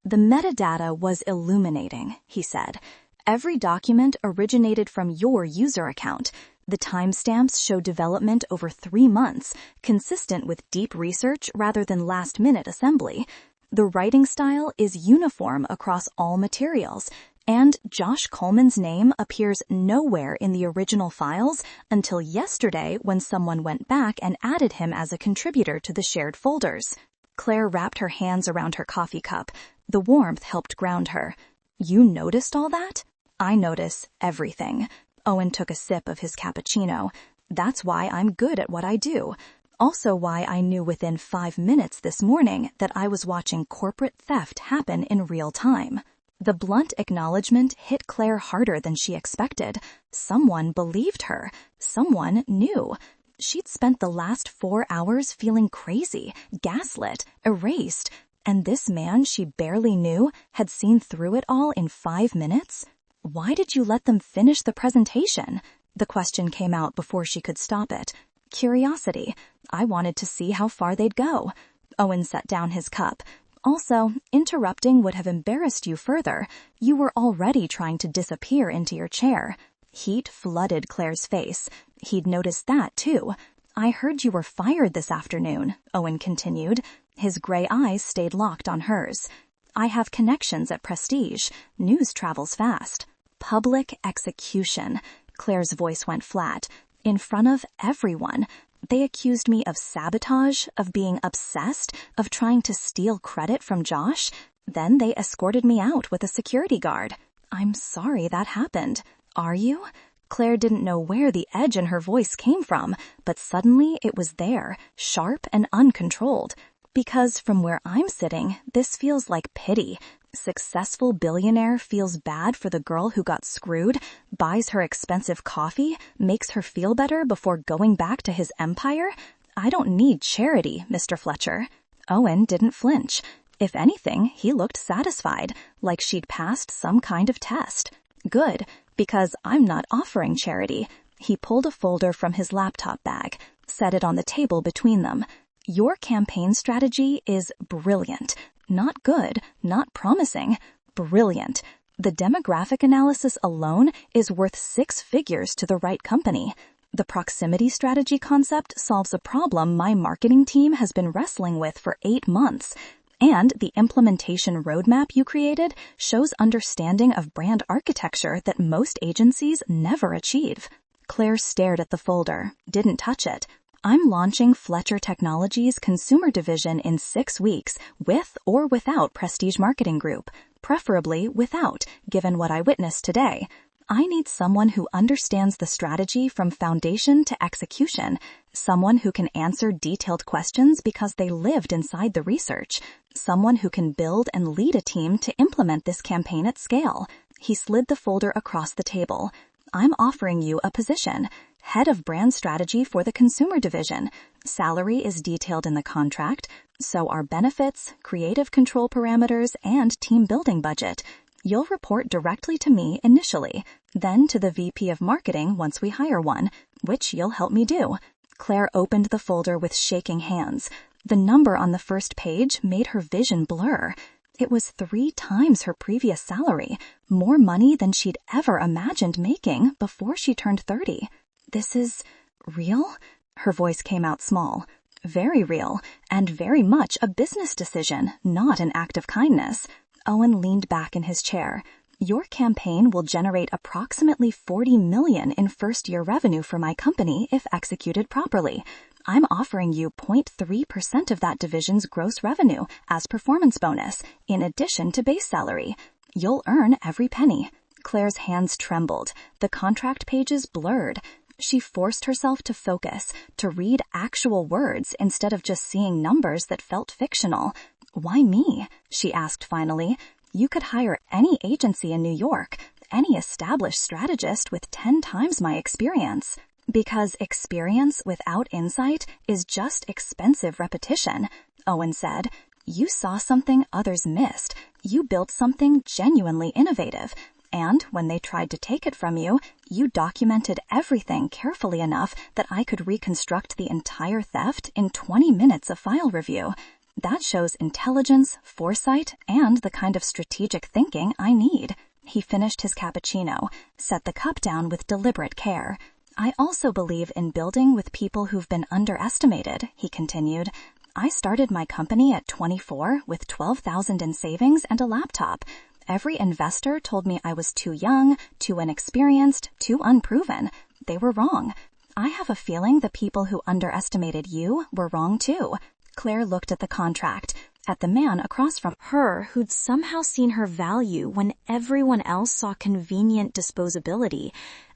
"The metadata was illuminating," he said. "Every document originated from your user account. The timestamps show development over 3 months, consistent with deep research rather than last-minute assembly. The writing style is uniform across all materials, and Josh Coleman's name appears nowhere in the original files until yesterday when someone went back and added him as a contributor to the shared folders." Claire wrapped her hands around her coffee cup. The warmth helped ground her. "You noticed all that?" "I notice everything." Owen took a sip of his cappuccino. "That's why I'm good at what I do. Also why I knew within 5 minutes this morning that I was watching corporate theft happen in real time." The blunt acknowledgement hit Claire harder than she expected. Someone believed her. Someone knew. She'd spent the last 4 hours feeling crazy, gaslit, erased, and this man she barely knew had seen through it all in 5 minutes? "Why did you let them finish the presentation?" The question came out before she could stop it. "Curiosity. I wanted to see how far they'd go." Owen set down his cup. "Also, interrupting would have embarrassed you further. You were already trying to disappear into your chair." Heat flooded Claire's face. He'd noticed that, too. "I heard you were fired this afternoon," Owen continued. His gray eyes stayed locked on hers. "I have connections at Prestige. News travels fast." "Public execution." Claire's voice went flat. "In front of everyone. They accused me of sabotage, of being obsessed, of trying to steal credit from Josh. Then they escorted me out with a security guard." "I'm sorry that happened." "Are you?" Claire didn't know where the edge in her voice came from, but suddenly it was there, sharp and uncontrolled. "Because from where I'm sitting, this feels like pity. Successful billionaire feels bad for the girl who got screwed, buys her expensive coffee, makes her feel better before going back to his empire. I don't need charity, Mr. Fletcher." Owen didn't flinch. If anything, he looked satisfied, like she'd passed some kind of test. "Good, because I'm not offering charity." He pulled a folder from his laptop bag, set it on the table between them. "Your campaign strategy is brilliant. Not good, not promising. Brilliant. The demographic analysis alone is worth 6 figures to the right company. The proximity strategy concept solves a problem my marketing team has been wrestling with for 8 months. And the implementation roadmap you created shows understanding of brand architecture that most agencies never achieve." Claire stared at the folder, didn't touch it. "I'm launching Fletcher Technologies' consumer division in 6 weeks, with or without Prestige Marketing Group. Preferably without, given what I witnessed today. I need someone who understands the strategy from foundation to execution, someone who can answer detailed questions because they lived inside the research, someone who can build and lead a team to implement this campaign at scale." He slid the folder across the table. I'm offering you a position, head of brand strategy for the consumer division. Salary is detailed in the contract, so are benefits, creative control parameters, and team building budget. You'll report directly to me initially, then to the VP of marketing once we hire one, which you'll help me do. Claire opened the folder with shaking hands. The number on the first page made her vision blur. It was 3 times her previous salary, more money than she'd ever imagined making before she turned 30. This is real? Her voice came out small. Very real, and very much a business decision, not an act of kindness. Owen leaned back in his chair. Your campaign will generate approximately $40 million in first-year revenue for my company if executed properly. I'm offering you 0.3% of that division's gross revenue as performance bonus, in addition to base salary. You'll earn every penny. Claire's hands trembled. The contract pages blurred. She forced herself to focus, to read actual words instead of just seeing numbers that felt fictional. Why me? She asked finally. You could hire any agency in New York, any established strategist with 10 times my experience. Because experience without insight is just expensive repetition, Owen said. You saw something others missed. You built something genuinely innovative. And when they tried to take it from you, you documented everything carefully enough that I could reconstruct the entire theft in 20 minutes of file review. That shows intelligence, foresight, and the kind of strategic thinking I need. He finished his cappuccino, set the cup down with deliberate care. I also believe in building with people who've been underestimated, he continued. I started my company at 24 with $12,000 in savings and a laptop. Every investor told me I was too young, too inexperienced, too unproven. They were wrong. I have a feeling the people who underestimated you were wrong too. Claire looked at the contract, at the man across from her who'd somehow seen her value when everyone else saw convenient disposability,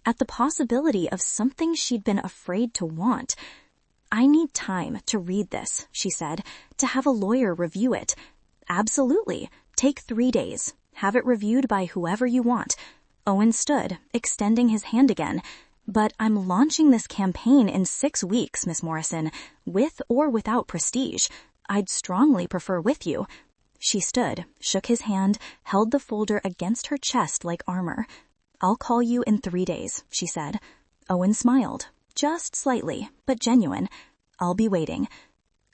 at the possibility of something she'd been afraid to want. I need time to read this, she said, to have a lawyer review it. Absolutely. Take 3 days. Have it reviewed by whoever you want. Owen stood, extending his hand again. But I'm launching this campaign in 6 weeks, Miss Morrison, with or without prestige. I'd strongly prefer with you. She stood, shook his hand, held the folder against her chest like armor. I'll call you in 3 days, she said. Owen smiled, just slightly, but genuine. I'll be waiting.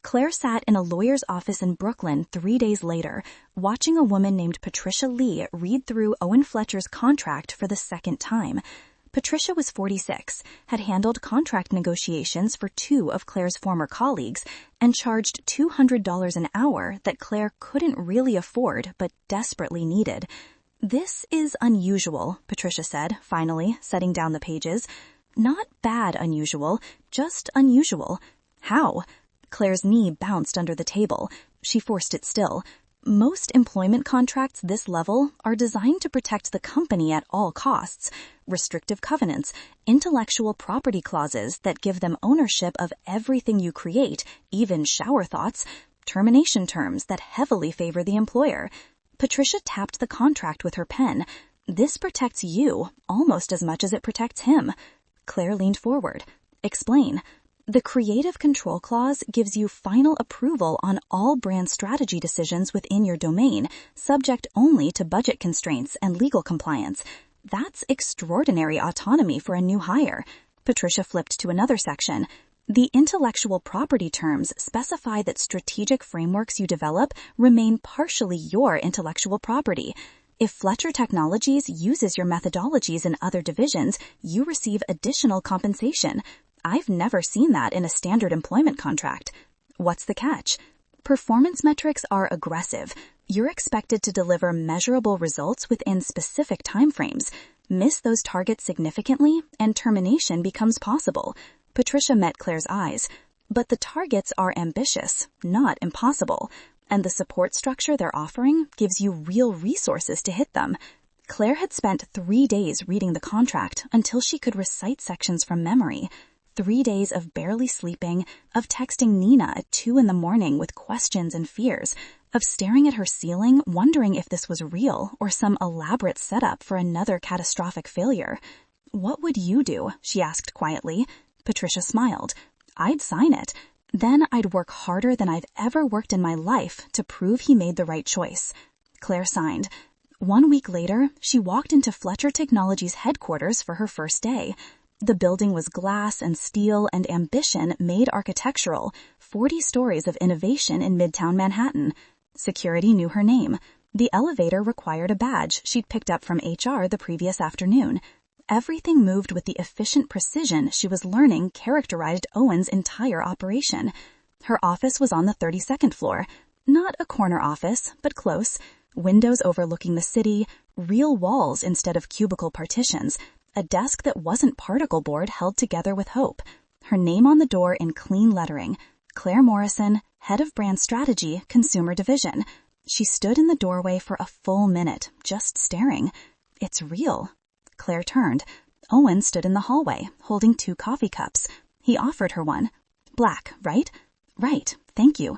Claire sat in a lawyer's office in Brooklyn 3 days later, watching a woman named Patricia Lee read through Owen Fletcher's contract for the second time. Patricia was 46, had handled contract negotiations for 2 of Claire's former colleagues, and charged $200 an hour that Claire couldn't really afford but desperately needed. This is unusual, Patricia said, finally, setting down the pages. Not bad unusual, just unusual. How? Claire's knee bounced under the table. She forced it still. Most employment contracts this level are designed to protect the company at all costs. Restrictive covenants, intellectual property clauses that give them ownership of everything you create, even shower thoughts, termination terms that heavily favor the employer. Patricia tapped the contract with her pen. This protects you almost as much as it protects him. Claire leaned forward. Explain. The creative control clause gives you final approval on all brand strategy decisions within your domain, subject only to budget constraints and legal compliance. That's extraordinary autonomy for a new hire. Patricia flipped to another section. The intellectual property terms specify that strategic frameworks you develop remain partially your intellectual property. If Fletcher Technologies uses your methodologies in other divisions, you receive additional compensation. I've never seen that in a standard employment contract. What's the catch? Performance metrics are aggressive. You're expected to deliver measurable results within specific timeframes. Miss those targets significantly, and termination becomes possible. Patricia met Claire's eyes. But the targets are ambitious, not impossible. And the support structure they're offering gives you real resources to hit them. Claire had spent 3 days reading the contract until she could recite sections from memory. 3 days of barely sleeping, of texting Nina at 2 a.m. with questions and fears, of staring at her ceiling, wondering if this was real or some elaborate setup for another catastrophic failure. "What would you do?" she asked quietly. Patricia smiled. "I'd sign it. Then I'd work harder than I've ever worked in my life to prove he made the right choice." Claire signed. 1 week later, she walked into Fletcher Technologies headquarters for her first day. The building was glass and steel and ambition made architectural, 40 stories of innovation in Midtown Manhattan. Security knew her name. The elevator required a badge she'd picked up from HR the previous afternoon. Everything moved with the efficient precision she was learning characterized Owen's entire operation. Her office was on the 32nd floor. Not a corner office, but close. Windows overlooking the city, real walls instead of cubicle partitions, a desk that wasn't particle board held together with hope. Her name on the door in clean lettering, Claire Morrison, Head of Brand Strategy, Consumer Division. She stood in the doorway for a full minute, just staring. "It's real." Claire turned. Owen stood in the hallway, holding 2 coffee cups. He offered her one. "Black, right?" "Right, thank you."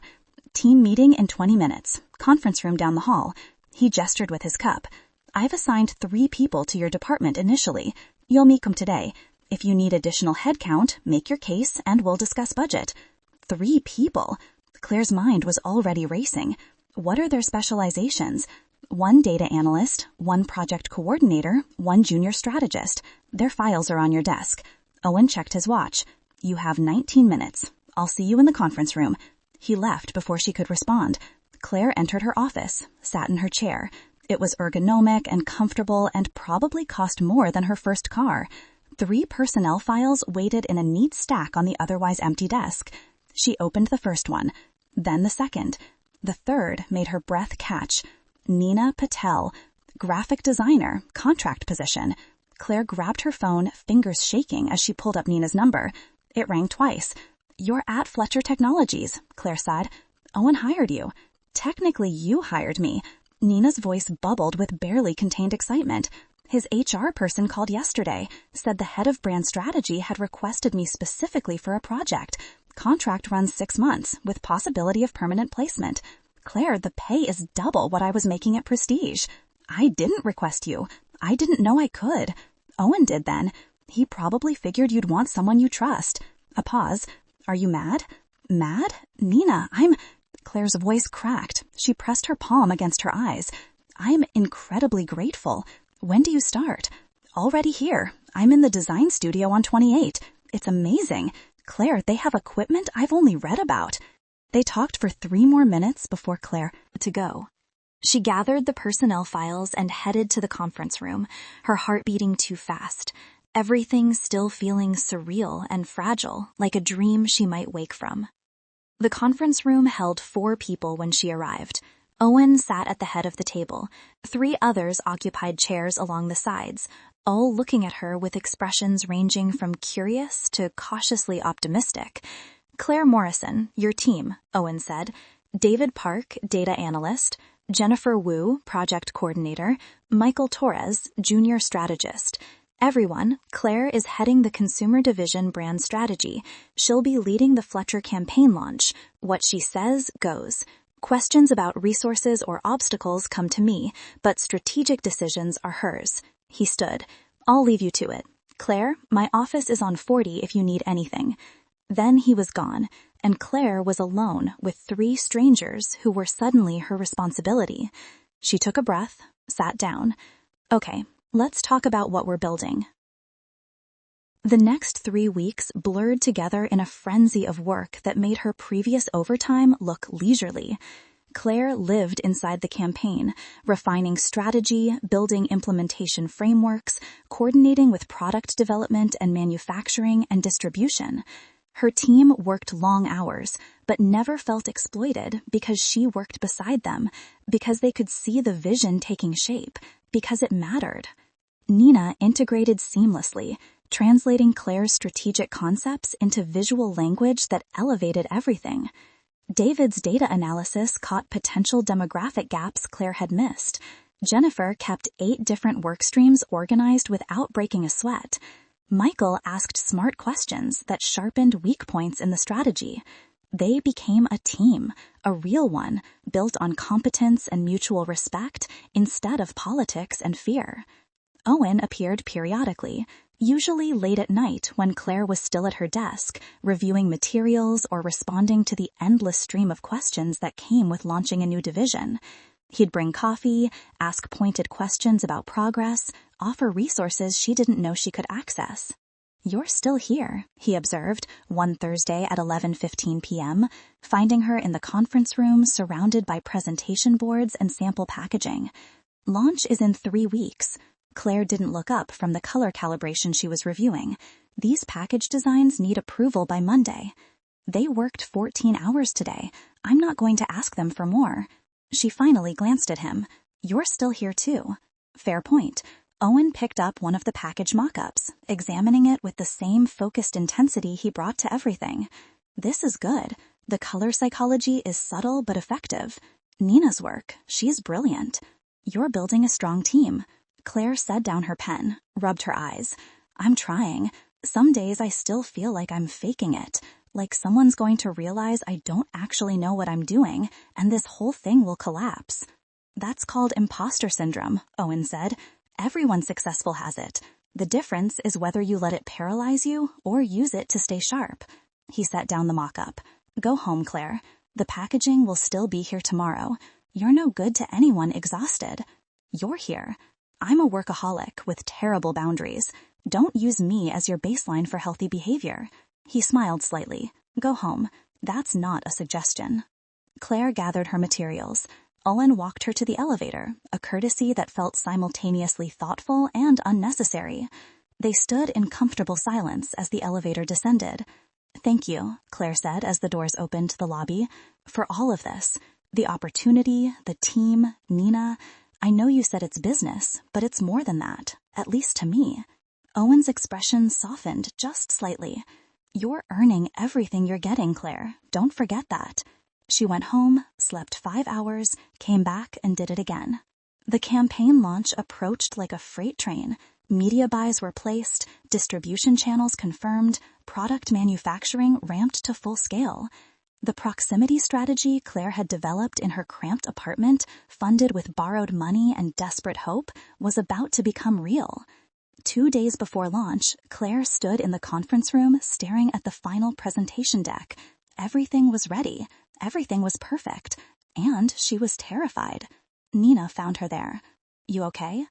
"Team meeting in 20 minutes. Conference room down the hall." He gestured with his cup. "I've assigned 3 people to your department initially. You'll meet them today. If you need additional headcount, make your case and we'll discuss budget." 3 people? Claire's mind was already racing. What are their specializations? 1 data analyst, 1 project coordinator, 1 junior strategist. Their files are on your desk. Owen checked his watch. "You have 19 minutes. I'll see you in the conference room." He left before she could respond. Claire entered her office, sat in her chair. It was ergonomic and comfortable and probably cost more than her first car. 3 personnel files waited in a neat stack on the otherwise empty desk. She opened the first one, then the second. The third made her breath catch. Nina Patel, graphic designer, contract position. Claire grabbed her phone, fingers shaking as she pulled up Nina's number. It rang twice. "You're at Fletcher Technologies," Claire said. "Owen hired you." "Technically, you hired me." Nina's voice bubbled with barely contained excitement. "His HR person called yesterday, said the head of brand strategy had requested me specifically for a project. Contract runs 6 months, with possibility of permanent placement. Claire, the pay is double what I was making at Prestige." "I didn't request you. I didn't know I could." "Owen did then. He probably figured you'd want someone you trust." A pause. "Are you mad?" "Mad? Nina, I'm..." Claire's voice cracked. She pressed her palm against her eyes. "I'm incredibly grateful. When do you start?" "Already here. I'm in the design studio on 28. It's amazing. Claire, they have equipment I've only read about." They talked for 3 more minutes before Claire had to go. She gathered the personnel files and headed to the conference room, her heart beating too fast. Everything still feeling surreal and fragile, like a dream she might wake from. The conference room held 4 people when she arrived. Owen sat at the head of the table. 3 others occupied chairs along the sides, all looking at her with expressions ranging from curious to cautiously optimistic. "Claire Morrison, your team," Owen said. "David Park, data analyst. Jennifer Wu, project coordinator. Michael Torres, junior strategist. Everyone, Claire is heading the Consumer Division brand strategy. She'll be leading the Fletcher campaign launch. What she says goes. Questions about resources or obstacles come to me, but strategic decisions are hers." He stood. "I'll leave you to it. Claire, my office is on 40 if you need anything." Then he was gone, and Claire was alone with 3 strangers who were suddenly her responsibility. She took a breath, sat down. "Okay, let's talk about what we're building." The next 3 weeks blurred together in a frenzy of work that made her previous overtime look leisurely. Claire lived inside the campaign, refining strategy, building implementation frameworks, coordinating with product development and manufacturing and distribution. Her team worked long hours, but never felt exploited because she worked beside them, because they could see the vision taking shape, because it mattered. Nina integrated seamlessly, translating Claire's strategic concepts into visual language that elevated everything. David's data analysis caught potential demographic gaps Claire had missed. Jennifer kept 8 different work streams organized without breaking a sweat. Michael asked smart questions that sharpened weak points in the strategy. They became a team, a real one, built on competence and mutual respect instead of politics and fear. Owen appeared periodically, Usually late at night when Claire was still at her desk, reviewing materials or responding to the endless stream of questions that came with launching a new division. He'd bring coffee, ask pointed questions about progress, offer resources she didn't know she could access. "You're still here," he observed one Thursday at 11:15 p.m., finding her in the conference room surrounded by presentation boards and sample packaging. "Launch is in 3 weeks." Claire didn't look up from the color calibration she was reviewing. "These package designs need approval by Monday." "They worked 14 hours today. I'm not going to ask them for more." She finally glanced at him. "You're still here too." "Fair point." Owen picked up one of the package mock-ups, examining it with the same focused intensity he brought to everything. "This is good. The color psychology is subtle but effective. Nina's work, she's brilliant. You're building a strong team." Claire set down her pen, rubbed her eyes. "I'm trying. Some days I still feel like I'm faking it, like someone's going to realize I don't actually know what I'm doing, and this whole thing will collapse." "That's called imposter syndrome," Owen said. "Everyone successful has it. The difference is whether you let it paralyze you or use it to stay sharp." He set down the mock-up. "Go home, Claire. The packaging will still be here tomorrow. You're no good to anyone exhausted. You're here. I'm a workaholic with terrible boundaries. Don't use me as your baseline for healthy behavior." He smiled slightly. "Go home. That's not a suggestion." Claire gathered her materials. Owen walked her to the elevator, a courtesy that felt simultaneously thoughtful and unnecessary. They stood in comfortable silence as the elevator descended. "Thank you," Claire said as the doors opened to the lobby, "for all of this. The opportunity, the team, Nina. I know you said it's business, but it's more than that, at least to me." Owen's expression softened just slightly. "You're earning everything you're getting, Claire. Don't forget that." She went home, slept 5 hours, came back and did it again. The campaign launch approached like a freight train. Media buys were placed, distribution channels confirmed, product manufacturing ramped to full scale. The proximity strategy Claire had developed in her cramped apartment, funded with borrowed money and desperate hope, was about to become real. 2 days before launch, Claire stood in the conference room staring at the final presentation deck. Everything was ready. Everything was perfect. And she was terrified. Nina found her there. "You okay?"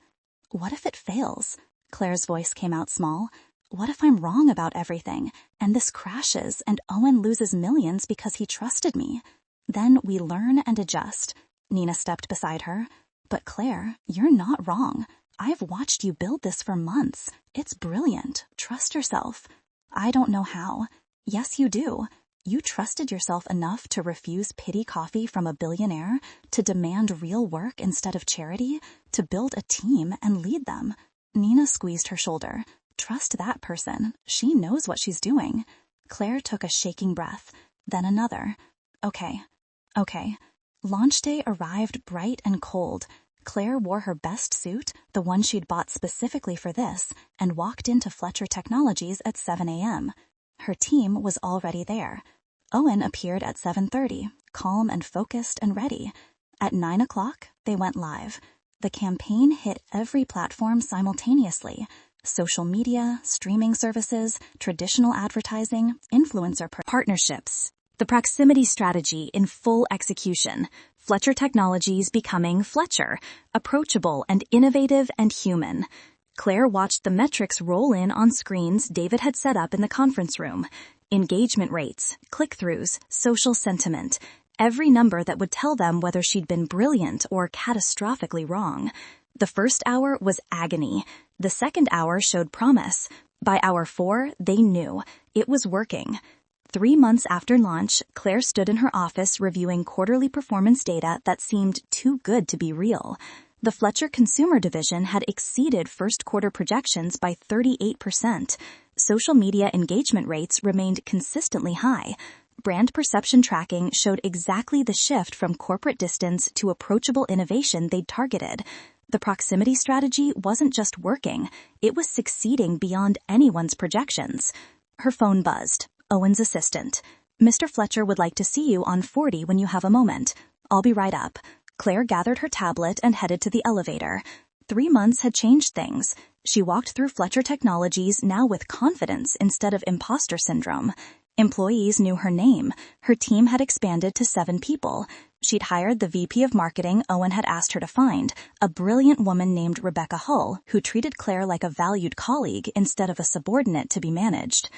"What if it fails?" Claire's voice came out small. "What if I'm wrong about everything, and this crashes, and Owen loses millions because he trusted me? Then we learn and adjust." Nina stepped beside her. "But Claire, you're not wrong. I've watched you build this for months. It's brilliant. Trust yourself." "I don't know how." "Yes, you do. You trusted yourself enough to refuse pity coffee from a billionaire, to demand real work instead of charity, to build a team and lead them." Nina squeezed her shoulder. "Trust that person. She knows what she's doing." Claire took a shaking breath, then another. Okay. Launch day arrived bright and cold. Claire wore her best suit, the one she'd bought specifically for this, and walked into Fletcher Technologies at 7 a.m. Her team was already there. Owen appeared at 7:30, calm and focused and ready. At 9 o'clock, they went live. The campaign hit every platform simultaneously: social media, streaming services, traditional advertising, influencer partnerships. The proximity strategy in full execution. Fletcher Technologies becoming Fletcher, approachable and innovative and human. Claire watched the metrics roll in on screens David had set up in the conference room. Engagement rates, click-throughs, social sentiment. Every number that would tell them whether she'd been brilliant or catastrophically wrong. The first hour was agony. The second hour showed promise. By hour 4, they knew. It was working. 3 months after launch, Claire stood in her office reviewing quarterly performance data that seemed too good to be real. The Fletcher Consumer Division had exceeded first-quarter projections by 38%. Social media engagement rates remained consistently high. Brand perception tracking showed exactly the shift from corporate distance to approachable innovation they'd targeted. The proximity strategy wasn't just working, it was succeeding beyond anyone's projections. Her phone buzzed. Owen's assistant. "Mr. Fletcher would like to see you on 40 when you have a moment. I'll be right up." Claire gathered her tablet and headed to the elevator. 3 months had changed things. She walked through Fletcher Technologies now with confidence instead of imposter syndrome. Employees knew her name. Her team had expanded to 7 people. She'd hired the VP of marketing Owen had asked her to find, a brilliant woman named Rebecca Hull, who treated Claire like a valued colleague instead of a subordinate to be managed.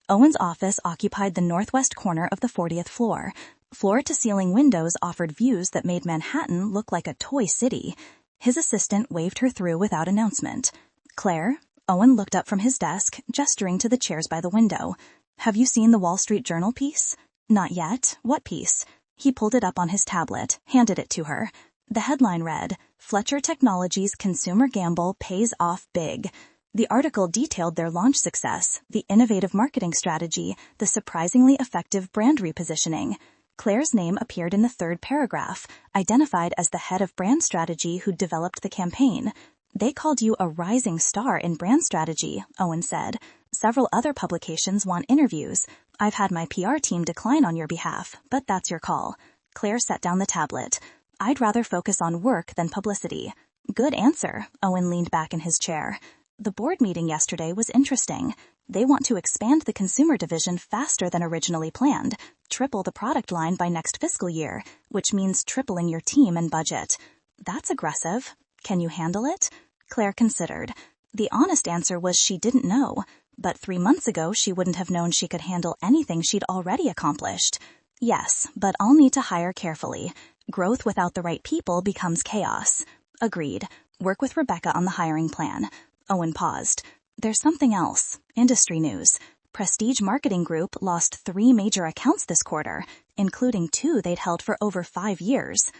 Owen's office occupied the northwest corner of the 40th floor. Floor-to-ceiling windows offered views that made Manhattan look like a toy city. His assistant waved her through without announcement. "Claire?" Owen looked up from his desk, gesturing to the chairs by the window. "Have you seen the Wall Street Journal piece?" "Not yet. What piece?" He pulled it up on his tablet, handed it to her. The headline read, "Fletcher Technologies Consumer Gamble Pays Off Big." The article detailed their launch success, the innovative marketing strategy, the surprisingly effective brand repositioning. Claire's name appeared in the 3rd paragraph, identified as the head of brand strategy who developed the campaign. "They called you a rising star in brand strategy," Owen said. "Several other publications want interviews. I've had my PR team decline on your behalf, but that's your call." Claire set down the tablet. "I'd rather focus on work than publicity." "Good answer." Owen leaned back in his chair. "The board meeting yesterday was interesting. They want to expand the consumer division faster than originally planned, triple the product line by next fiscal year, which means tripling your team and budget." "That's aggressive. Can you handle it?" Claire considered. The honest answer was she didn't know, but 3 months ago she wouldn't have known she could handle anything she'd already accomplished. "Yes, but I'll need to hire carefully. Growth without the right people becomes chaos." "Agreed. Work with Rebecca on the hiring plan." Owen paused. "There's something else. Industry news. Prestige Marketing Group lost 3 major accounts this quarter, including 2 they'd held for over 5 years.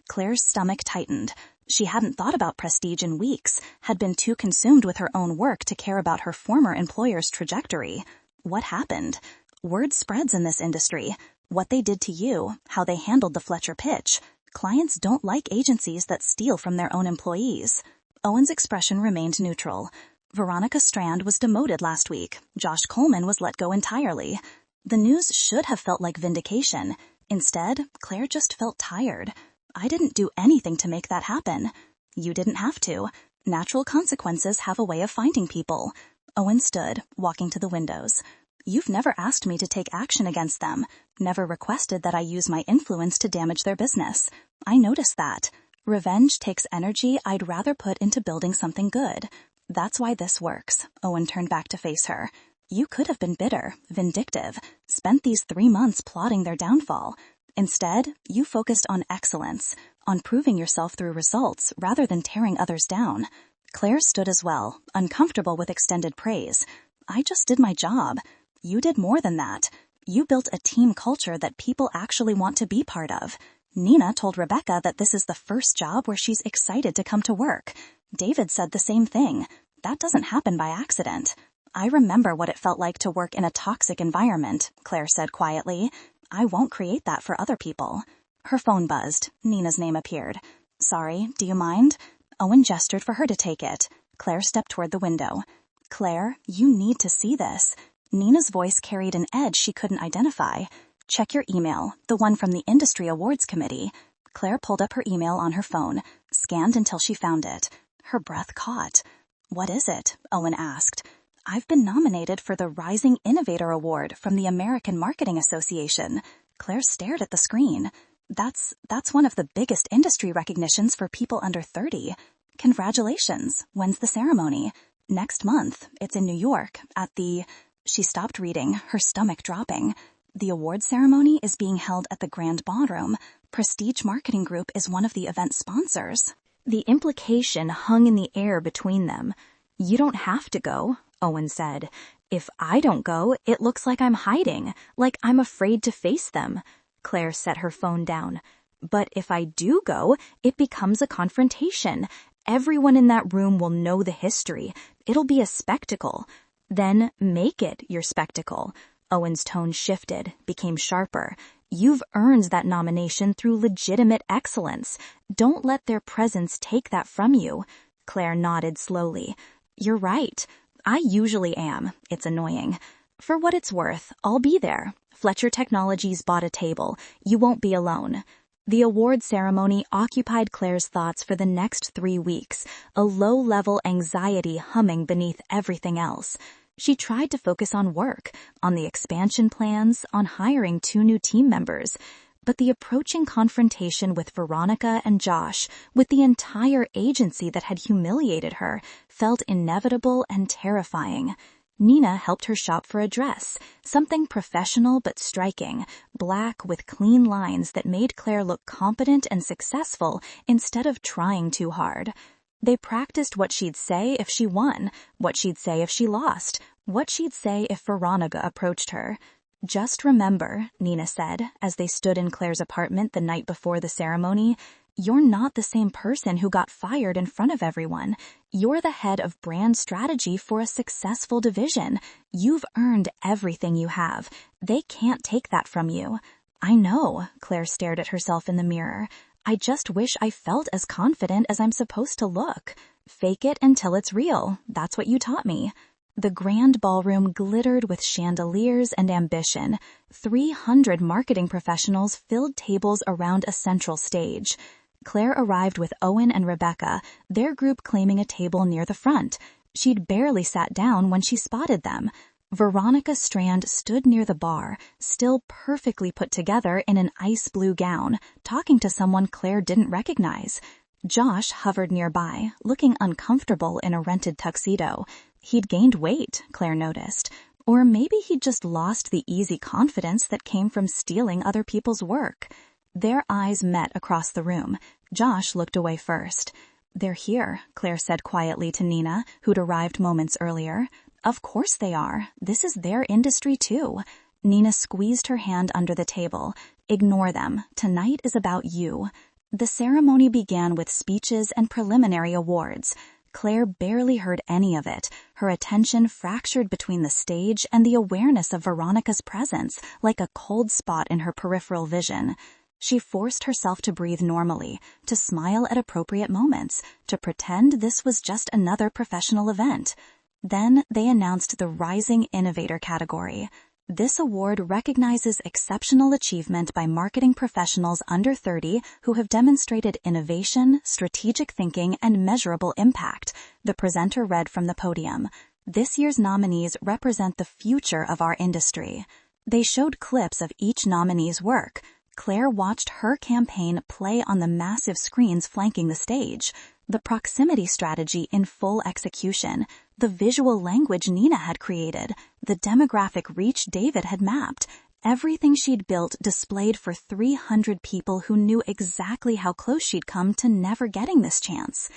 Claire's stomach tightened. She hadn't thought about Prestige in weeks, had been too consumed with her own work to care about her former employer's trajectory. What happened? Word spreads in this industry. What they did to you, how they handled the Fletcher pitch. Clients don't like agencies that steal from their own employees. Owen's expression remained neutral. Veronica Strand was demoted last week. Josh Coleman was let go entirely. The news should have felt like vindication. Instead, Claire just felt tired. "I didn't do anything to make that happen." "You didn't have to. Natural consequences have a way of finding people." Owen stood, walking to the windows. "You've never asked me to take action against them, never requested that I use my influence to damage their business. I noticed that. Revenge takes energy I'd rather put into building something good. That's why this works." Owen turned back to face her. "You could have been bitter, vindictive, spent these 3 months plotting their downfall. Instead, you focused on excellence, on proving yourself through results rather than tearing others down." Claire stood as well, uncomfortable with extended praise. "I just did my job. You did more than that. You built a team culture that people actually want to be part of. Nina told Rebecca that this is the first job where she's excited to come to work. David said the same thing. That doesn't happen by accident." "I remember what it felt like to work in a toxic environment," Claire said quietly. "I won't create that for other people." Her phone buzzed. Nina's name appeared. "Sorry, do you mind?" Owen gestured for her to take it. Claire stepped toward the window. "Claire, you need to see this." Nina's voice carried an edge she couldn't identify. "Check your email, the one from the Industry Awards Committee." Claire pulled up her email on her phone, scanned until she found it. Her breath caught. "What is it?" Owen asked. "I've been nominated for the Rising Innovator Award from the American Marketing Association." Claire stared at the screen. That's one of the biggest industry recognitions for people under 30. "Congratulations. When's the ceremony?" "Next month. It's in New York, at the..." She stopped reading, her stomach dropping. "The award ceremony is being held at the Grand Ballroom. Prestige Marketing Group is one of the event sponsors." The implication hung in the air between them. "You don't have to go," Owen said. "If I don't go, it looks like I'm hiding, like I'm afraid to face them." Claire set her phone down. "But if I do go, it becomes a confrontation. Everyone in that room will know the history. It'll be a spectacle. Then make it your spectacle." Owen's tone shifted, became sharper. "You've earned that nomination through legitimate excellence. Don't let their presence take that from you." Claire nodded slowly. "You're right. I usually am. It's annoying. For what it's worth, I'll be there. Fletcher Technologies bought a table. You won't be alone." The award ceremony occupied Claire's thoughts for the next 3 weeks, a low-level anxiety humming beneath everything else. She tried to focus on work, on the expansion plans, on hiring 2 new team members. But the approaching confrontation with Veronica and Josh, with the entire agency that had humiliated her, felt inevitable and terrifying. Nina helped her shop for a dress, something professional but striking, black with clean lines that made Claire look competent and successful instead of trying too hard. They practiced what she'd say if she won, what she'd say if she lost, what she'd say if Veronica approached her. "Just remember," Nina said, as they stood in Claire's apartment the night before the ceremony, "you're not the same person who got fired in front of everyone. You're the head of brand strategy for a successful division. You've earned everything you have. They can't take that from you." "I know," Claire stared at herself in the mirror. "I just wish I felt as confident as I'm supposed to look. Fake it until it's real. That's what you taught me." The grand ballroom glittered with chandeliers and ambition. 300 marketing professionals filled tables around a central stage. Claire arrived with Owen and Rebecca, their group claiming a table near the front. She'd barely sat down when she spotted them. Veronica Strand stood near the bar, still perfectly put together in an ice blue gown, talking to someone Claire didn't recognize. Josh hovered nearby, looking uncomfortable in a rented tuxedo. He'd gained weight, Claire noticed. Or maybe he'd just lost the easy confidence that came from stealing other people's work. Their eyes met across the room. Josh looked away first. "They're here," Claire said quietly to Nina, who'd arrived moments earlier. "Of course they are. This is their industry too." Nina squeezed her hand under the table. "Ignore them. Tonight is about you." The ceremony began with speeches and preliminary awards. Claire barely heard any of it, her attention fractured between the stage and the awareness of Veronica's presence, like a cold spot in her peripheral vision. She forced herself to breathe normally, to smile at appropriate moments, to pretend this was just another professional event. Then they announced the Rising Innovator category. This award recognizes exceptional achievement by marketing professionals under 30 who have demonstrated innovation, strategic thinking, and measurable impact, the presenter read from the podium. This year's nominees represent the future of our industry. They showed clips of each nominee's work. Claire watched her campaign play on the massive screens flanking the stage. The proximity strategy in full execution, the visual language Nina had created, the demographic reach David had mapped, everything she'd built displayed for 300 people who knew exactly how close she'd come to never getting this chance.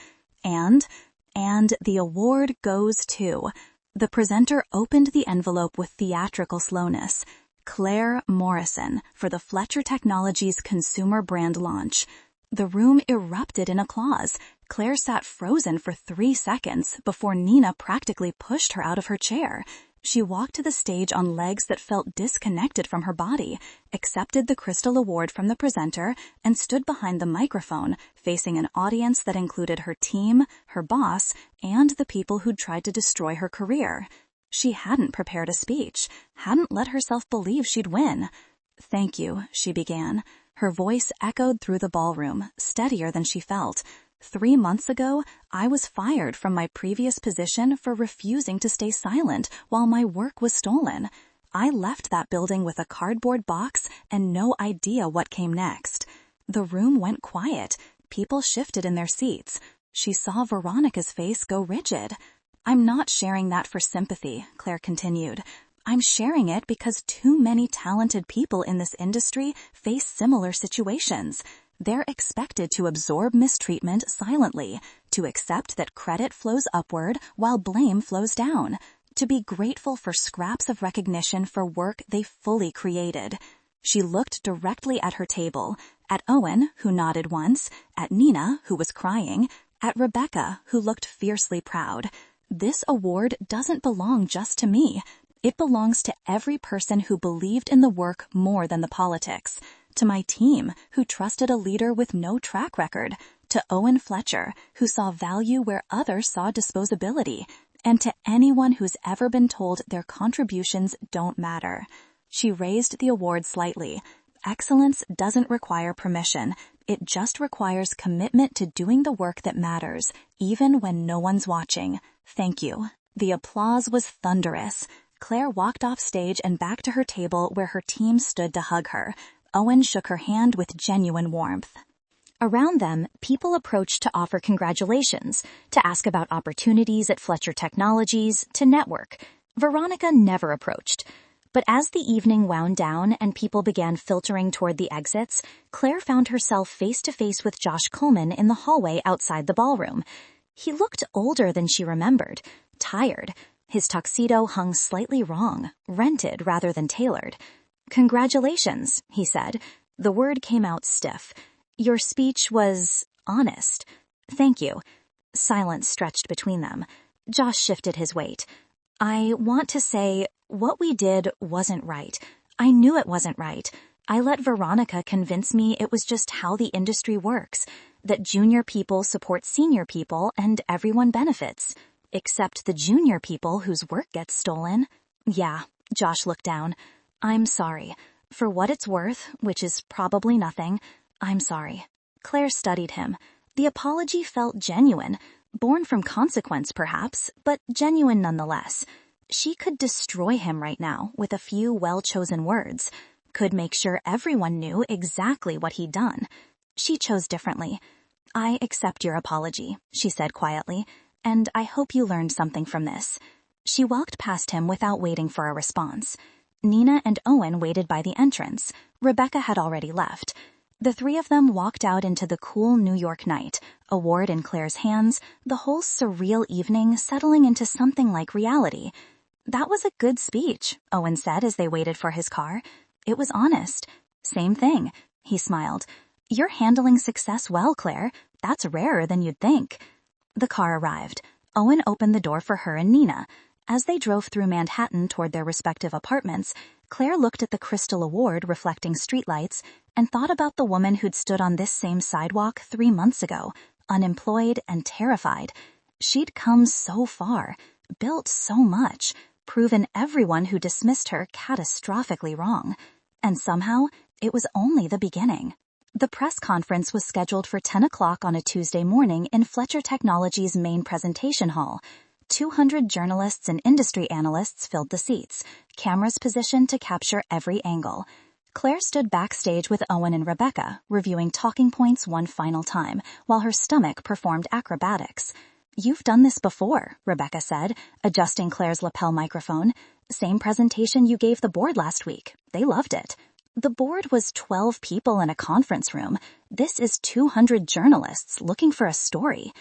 And the award goes to... The presenter opened the envelope with theatrical slowness. Claire Morrison for the Fletcher Technologies consumer brand launch. The room erupted in applause. Claire sat frozen for 3 seconds before Nina practically pushed her out of her chair. She walked to the stage on legs that felt disconnected from her body, accepted the Crystal Award from the presenter, and stood behind the microphone, facing an audience that included her team, her boss, and the people who'd tried to destroy her career. She hadn't prepared a speech, hadn't let herself believe she'd win. "Thank you," she began. Her voice echoed through the ballroom, steadier than she felt. 3 months ago, I was fired from my previous position for refusing to stay silent while my work was stolen. I left that building with a cardboard box and no idea what came next. The room went quiet. People shifted in their seats. She saw Veronica's face go rigid. "I'm not sharing that for sympathy," Claire continued. "I'm sharing it because too many talented people in this industry face similar situations. They're expected to absorb mistreatment silently, to accept that credit flows upward while blame flows down, to be grateful for scraps of recognition for work they fully created." She looked directly at her table, at Owen, who nodded once, at Nina, who was crying, at Rebecca, who looked fiercely proud. "This award doesn't belong just to me. It belongs to every person who believed in the work more than the politics. To my team, who trusted a leader with no track record. To Owen Fletcher, who saw value where others saw disposability. And to anyone who's ever been told their contributions don't matter." She raised the award slightly. Excellence doesn't require permission. It just requires commitment to doing the work that matters, even when no one's watching. Thank you." The applause was thunderous. Claire walked off stage and back to her table where her team stood to hug her. Owen shook her hand with genuine warmth. Around them, people approached to offer congratulations, to ask about opportunities at Fletcher Technologies, to network. Veronica never approached. But as the evening wound down and people began filtering toward the exits, Claire found herself face-to-face with Josh Coleman in the hallway outside the ballroom. He looked older than she remembered, tired. His tuxedo hung slightly wrong, rented rather than tailored. "Congratulations," he said. The word came out stiff. "Your speech was honest." "Thank you." Silence stretched between them. Josh shifted his weight. "I want to say, what we did wasn't right. I knew it wasn't right. I let Veronica convince me it was just how the industry works, that junior people support senior people and everyone benefits. Except the junior people whose work gets stolen." "Yeah," Josh looked down. "I'm sorry. For what it's worth, which is probably nothing, I'm sorry." Claire studied him. The apology felt genuine, born from consequence perhaps, but genuine nonetheless. She could destroy him right now with a few well-chosen words, could make sure everyone knew exactly what he'd done. She chose differently. "I accept your apology," she said quietly, "and I hope you learned something from this." She walked past him without waiting for a response. Nina and Owen waited by the entrance. Rebecca had already left. The three of them walked out into the cool New York night, award in Claire's hands, the whole surreal evening settling into something like reality. "That was a good speech," Owen said as they waited for his car. "It was honest." "Same thing," he smiled. "You're handling success well, Claire. That's rarer than you'd think." The car arrived. Owen opened the door for her and Nina. As they drove through Manhattan toward their respective apartments, Claire looked at the Crystal Award reflecting streetlights and thought about the woman who'd stood on this same sidewalk 3 months ago, unemployed and terrified. She'd come so far, built so much, proven everyone who dismissed her catastrophically wrong. And somehow, it was only the beginning. The press conference was scheduled for 10 o'clock on a Tuesday morning in Fletcher Technologies' main presentation hall. 200 journalists and industry analysts filled the seats, cameras positioned to capture every angle. Claire stood backstage with Owen and Rebecca, reviewing talking points one final time, while her stomach performed acrobatics. "You've done this before," Rebecca said, adjusting Claire's lapel microphone. "Same presentation you gave the board last week. They loved it." The board was 12 people in a conference room. This is 200 journalists looking for a story.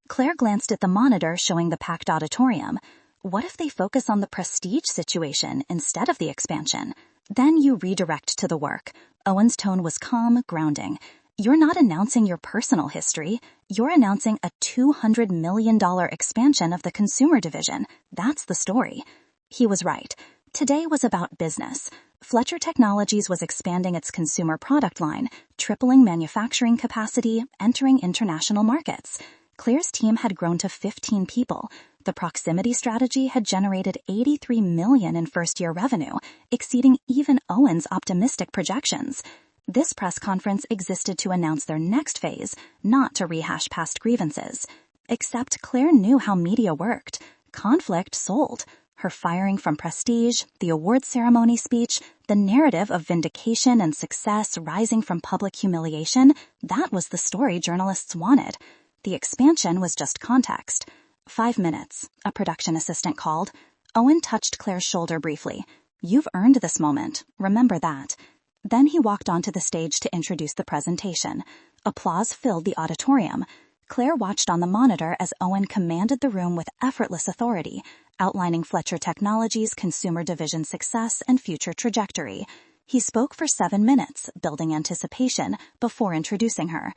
Claire glanced at the monitor showing the packed auditorium. What if they focus on the prestige situation instead of the expansion? Then you redirect to the work. Owen's tone was calm, grounding. "You're not announcing your personal history. You're announcing a $200 million expansion of the consumer division. That's the story." He was right. Today was about business. Fletcher Technologies was expanding its consumer product line, tripling manufacturing capacity, entering international markets. Claire's team had grown to 15 people. The proximity strategy had generated $83 million in first-year revenue, exceeding even Owen's optimistic projections. This press conference existed to announce their next phase, not to rehash past grievances. Except Claire knew how media worked. Conflict sold. Her firing from Prestige, the award ceremony speech, the narrative of vindication and success rising from public humiliation, that was the story journalists wanted. The expansion was just context. 5 minutes, a production assistant called. Owen touched Claire's shoulder briefly. "You've earned this moment. Remember that." Then he walked onto the stage to introduce the presentation. Applause filled the auditorium. Claire watched on the monitor as Owen commanded the room with effortless authority, outlining Fletcher Technologies' consumer division success and future trajectory. He spoke for 7 minutes, building anticipation, before introducing her.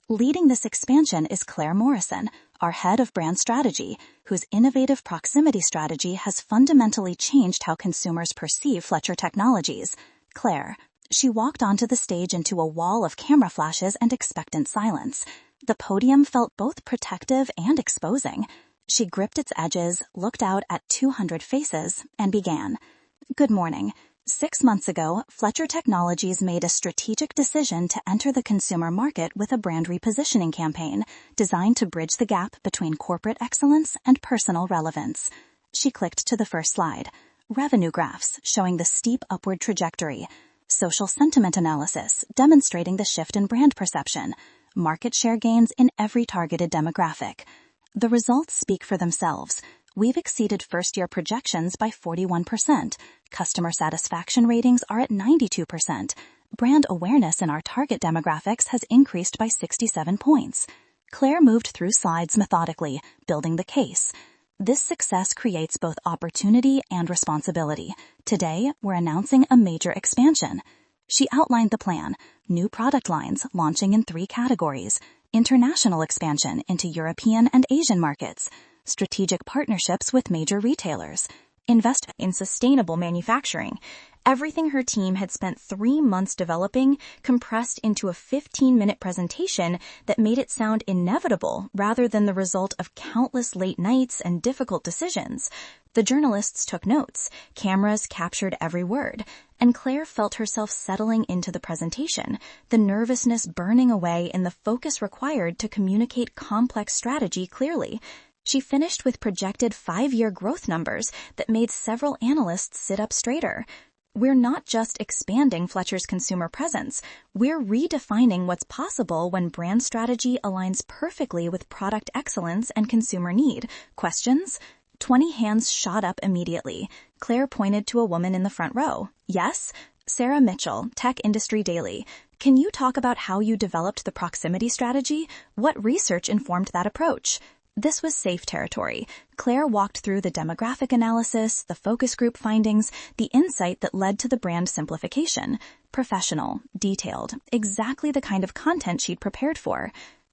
Leading this expansion is Claire Morrison, our head of brand strategy, whose innovative proximity strategy has fundamentally changed how consumers perceive Fletcher Technologies. Claire. She walked onto the stage into a wall of camera flashes and expectant silence. The podium felt both protective and exposing. She gripped its edges, looked out at 200 faces, and began. "Good morning. 6 months ago, Fletcher Technologies made a strategic decision to enter the consumer market with a brand repositioning campaign designed to bridge the gap between corporate excellence and personal relevance. She clicked to the first slide. Revenue graphs showing the steep upward trajectory. Social sentiment analysis demonstrating the shift in brand perception. Market share gains in every targeted demographic. The results speak for themselves. We've exceeded first-year projections by 41%. Customer satisfaction ratings are at 92%. Brand awareness in our target demographics has increased by 67 points. Claire moved through slides methodically, building the case. This success creates both opportunity and responsibility. Today, we're announcing a major expansion. She outlined the plan. New product lines launching in 3 categories. International expansion into European and Asian markets. Strategic partnerships with major retailers, invest in sustainable manufacturing. Everything her team had spent 3 months developing compressed into a 15-minute presentation that made it sound inevitable rather than the result of countless late nights and difficult decisions. The journalists took notes, cameras captured every word, and Claire felt herself settling into the presentation, the nervousness burning away in the focus required to communicate complex strategy clearly. She finished with projected 5-year growth numbers that made several analysts sit up straighter. We're not just expanding Fletcher's consumer presence. We're redefining what's possible when brand strategy aligns perfectly with product excellence and consumer need. Questions? 20 hands shot up immediately. Claire pointed to a woman in the front row. Yes? Sarah Mitchell, Tech Industry Daily. Can you talk about how you developed the proximity strategy? What research informed that approach? This was safe territory. Claire walked through the demographic analysis, the focus group findings, the insight that led to the brand simplification. Professional, detailed, exactly the kind of content she'd prepared for.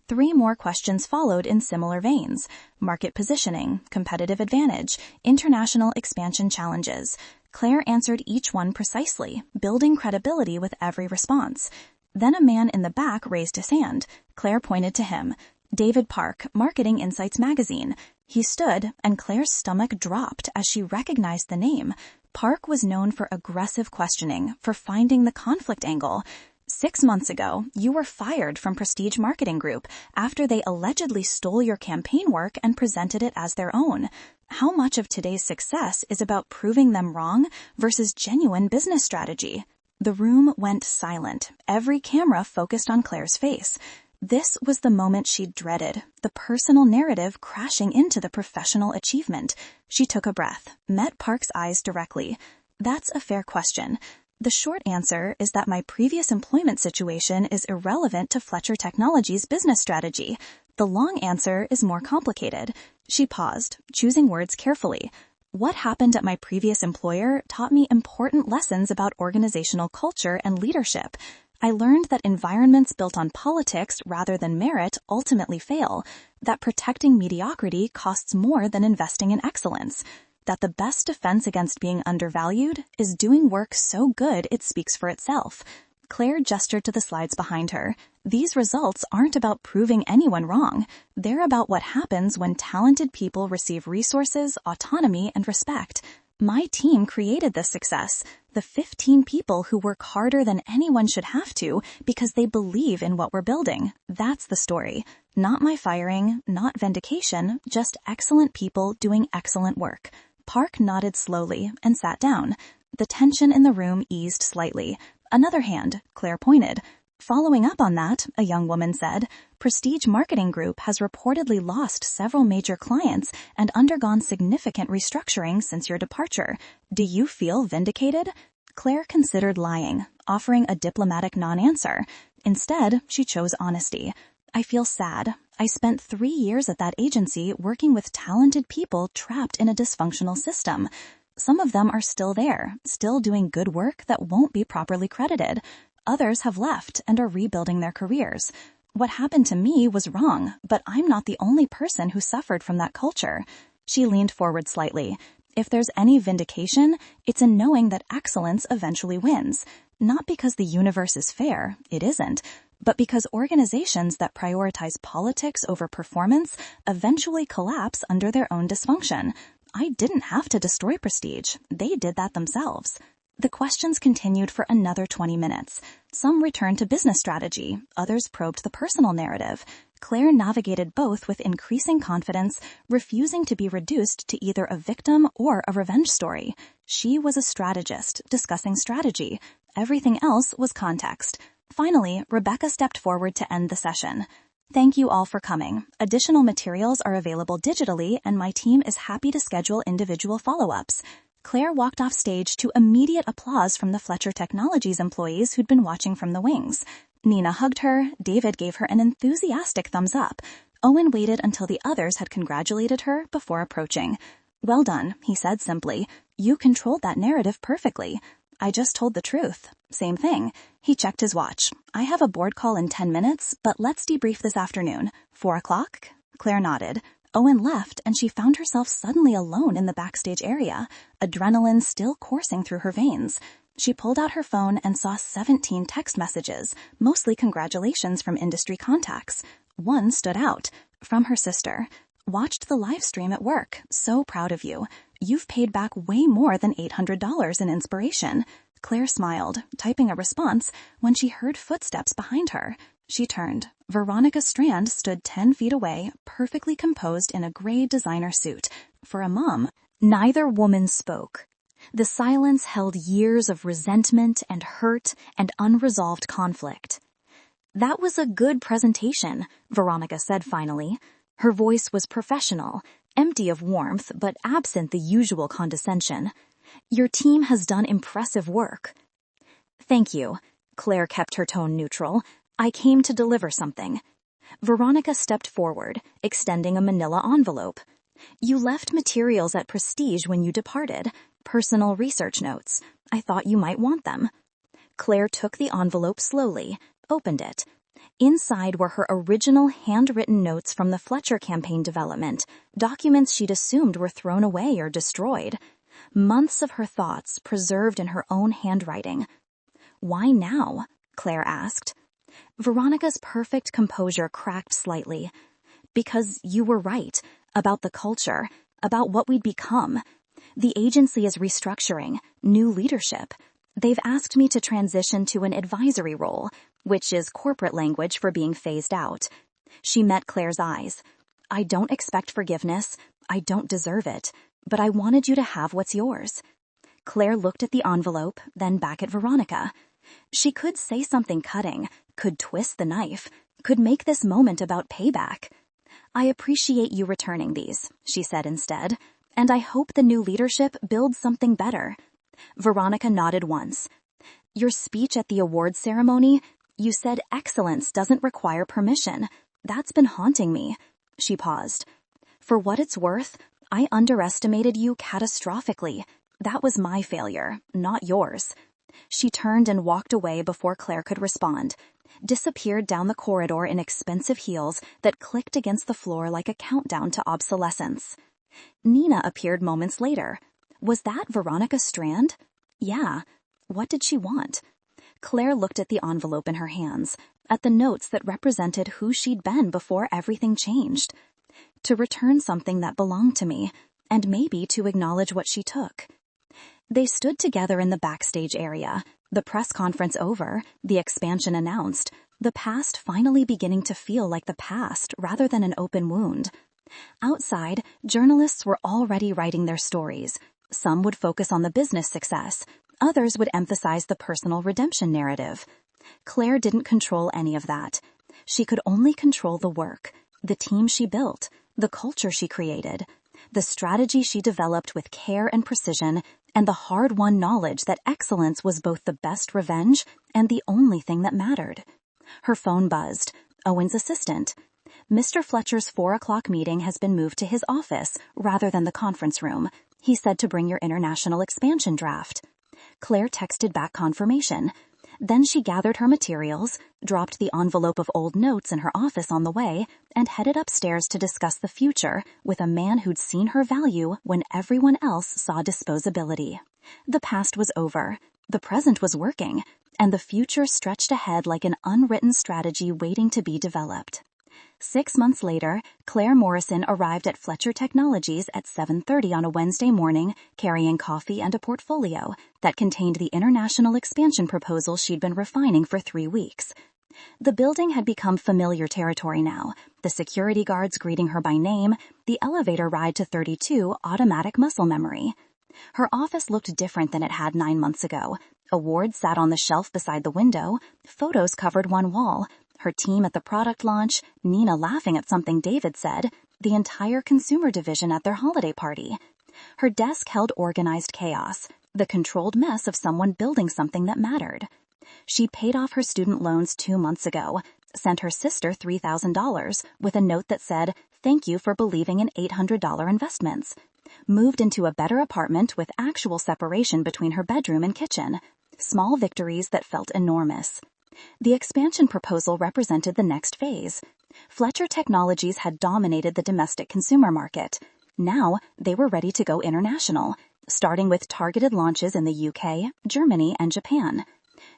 3 more questions followed in similar veins. Market positioning, competitive advantage, international expansion challenges. Claire answered each one precisely, building credibility with every response. Then a man in the back raised his hand. Claire pointed to him. David Park, Marketing Insights magazine. He stood, and Claire's stomach dropped as she recognized the name. Park was known for aggressive questioning, for finding the conflict angle. 6 months ago, you were fired from Prestige Marketing Group after they allegedly stole your campaign work and presented it as their own. How much of today's success is about proving them wrong versus genuine business strategy? The room went silent. Every camera focused on Claire's face. This was the moment she dreaded, the personal narrative crashing into the professional achievement. She took a breath, met Park's eyes directly. That's a fair question. The short answer is that my previous employment situation is irrelevant to Fletcher Technologies' business strategy. The long answer is more complicated. She paused, choosing words carefully. What happened at my previous employer taught me important lessons about organizational culture and leadership. I learned that environments built on politics rather than merit ultimately fail, that protecting mediocrity costs more than investing in excellence, that the best defense against being undervalued is doing work so good it speaks for itself. Claire gestured to the slides behind her. These results aren't about proving anyone wrong. They're about what happens when talented people receive resources, autonomy, and respect. My team created this success. The 15 people who work harder than anyone should have to because they believe in what we're building. That's the story. Not my firing, not vindication, just excellent people doing excellent work. Park nodded slowly and sat down. The tension in the room eased slightly. Another hand, Claire pointed. Following up on that, a young woman said, Prestige Marketing Group has reportedly lost several major clients and undergone significant restructuring since your departure. Do you feel vindicated? Claire considered lying, offering a diplomatic non-answer. Instead, she chose honesty. I feel sad. I spent 3 years at that agency working with talented people trapped in a dysfunctional system. Some of them are still there, still doing good work that won't be properly credited. Others have left and are rebuilding their careers. What happened to me was wrong, but I'm not the only person who suffered from that culture. She leaned forward slightly. If there's any vindication, it's in knowing that excellence eventually wins. Not because the universe is fair, it isn't, but because organizations that prioritize politics over performance eventually collapse under their own dysfunction. I didn't have to destroy Prestige. They did that themselves. The questions continued for another 20 minutes. Some returned to business strategy, others probed the personal narrative. Claire navigated both with increasing confidence, refusing to be reduced to either a victim or a revenge story. She was a strategist, discussing strategy. Everything else was context. Finally, Rebecca stepped forward to end the session. Thank you all for coming. Additional materials are available digitally, and my team is happy to schedule individual follow-ups. Claire walked off stage to immediate applause from the Fletcher Technologies employees who'd been watching from the wings. Nina hugged her, David gave her an enthusiastic thumbs up. Owen waited until the others had congratulated her before approaching. Well done, he said simply. You controlled that narrative perfectly. I just told the truth. Same thing. He checked his watch. I have a board call in 10 minutes, but let's debrief this afternoon. 4 o'clock? Claire nodded. Owen left, and she found herself suddenly alone in the backstage area, adrenaline still coursing through her veins. She pulled out her phone and saw 17 text messages, mostly congratulations from industry contacts. One stood out, from her sister. Watched the live stream at work. So proud of you. You've paid back way more than $800 in inspiration. Claire smiled, typing a response, when she heard footsteps behind her. She turned. Veronica Strand stood 10 feet away, perfectly composed in a gray designer suit. For a mom, neither woman spoke. The silence held years of resentment and hurt and unresolved conflict. That was a good presentation, Veronica said finally. Her voice was professional, empty of warmth, but absent the usual condescension. Your team has done impressive work. Thank you. Claire kept her tone neutral. I came to deliver something. Veronica stepped forward, extending a manila envelope. You left materials at Prestige when you departed. Personal research notes. I thought you might want them. Claire took the envelope slowly, opened it. Inside were her original handwritten notes from the Fletcher campaign development, documents she'd assumed were thrown away or destroyed. Months of her thoughts preserved in her own handwriting. Why now? Claire asked. Veronica's perfect composure cracked slightly. Because you were right, about the culture, about what we'd become. The agency is restructuring, new leadership. They've asked me to transition to an advisory role, which is corporate language for being phased out. She met Claire's eyes. I don't expect forgiveness. I don't deserve it. But I wanted you to have what's yours. Claire looked at the envelope, then back at Veronica. She could say something cutting, could twist the knife, could make this moment about payback. I appreciate you returning these, she said instead, and I hope the new leadership builds something better. Veronica nodded once. Your speech at the awards ceremony, you said excellence doesn't require permission. That's been haunting me. She paused. For what it's worth, I underestimated you catastrophically. That was my failure, not yours. She turned and walked away before Claire could respond, disappeared down the corridor in expensive heels that clicked against the floor like a countdown to obsolescence. Nina appeared moments later. Was that Veronica Strand? Yeah. What did she want? Claire looked at the envelope in her hands, at the notes that represented who she'd been before everything changed. To return something that belonged to me, and maybe to acknowledge what she took. They stood together in the backstage area, the press conference over, the expansion announced, the past finally beginning to feel like the past rather than an open wound. Outside, journalists were already writing their stories. Some would focus on the business success. Others would emphasize the personal redemption narrative. Claire didn't control any of that. She could only control the work, the team she built, the culture she created, the strategy she developed with care and precision, and the hard-won knowledge that excellence was both the best revenge and the only thing that mattered. Her phone buzzed. Owen's assistant. Mr. Fletcher's 4 o'clock meeting has been moved to his office rather than the conference room. He said to bring your international expansion draft. Claire texted back confirmation. Then she gathered her materials, dropped the envelope of old notes in her office on the way, and headed upstairs to discuss the future with a man who'd seen her value when everyone else saw disposability. The past was over, the present was working, and the future stretched ahead like an unwritten strategy waiting to be developed. 6 months later, Claire Morrison arrived at Fletcher Technologies at 7:30 on a Wednesday morning, carrying coffee and a portfolio that contained the international expansion proposal she'd been refining for 3 weeks. The building had become familiar territory now, the security guards greeting her by name, the elevator ride to 32 automatic muscle memory. Her office looked different than it had 9 months ago. Awards sat on the shelf beside the window, photos covered one wall, her team at the product launch, Nina laughing at something David said, the entire consumer division at their holiday party. Her desk held organized chaos, the controlled mess of someone building something that mattered. She paid off her student loans 2 months ago, sent her sister $3,000 with a note that said, "Thank you for believing in $800 investments." Moved into a better apartment with actual separation between her bedroom and kitchen. Small victories that felt enormous. The expansion proposal represented the next phase. Fletcher Technologies had dominated the domestic consumer market. Now, they were ready to go international, starting with targeted launches in the UK, Germany, and Japan.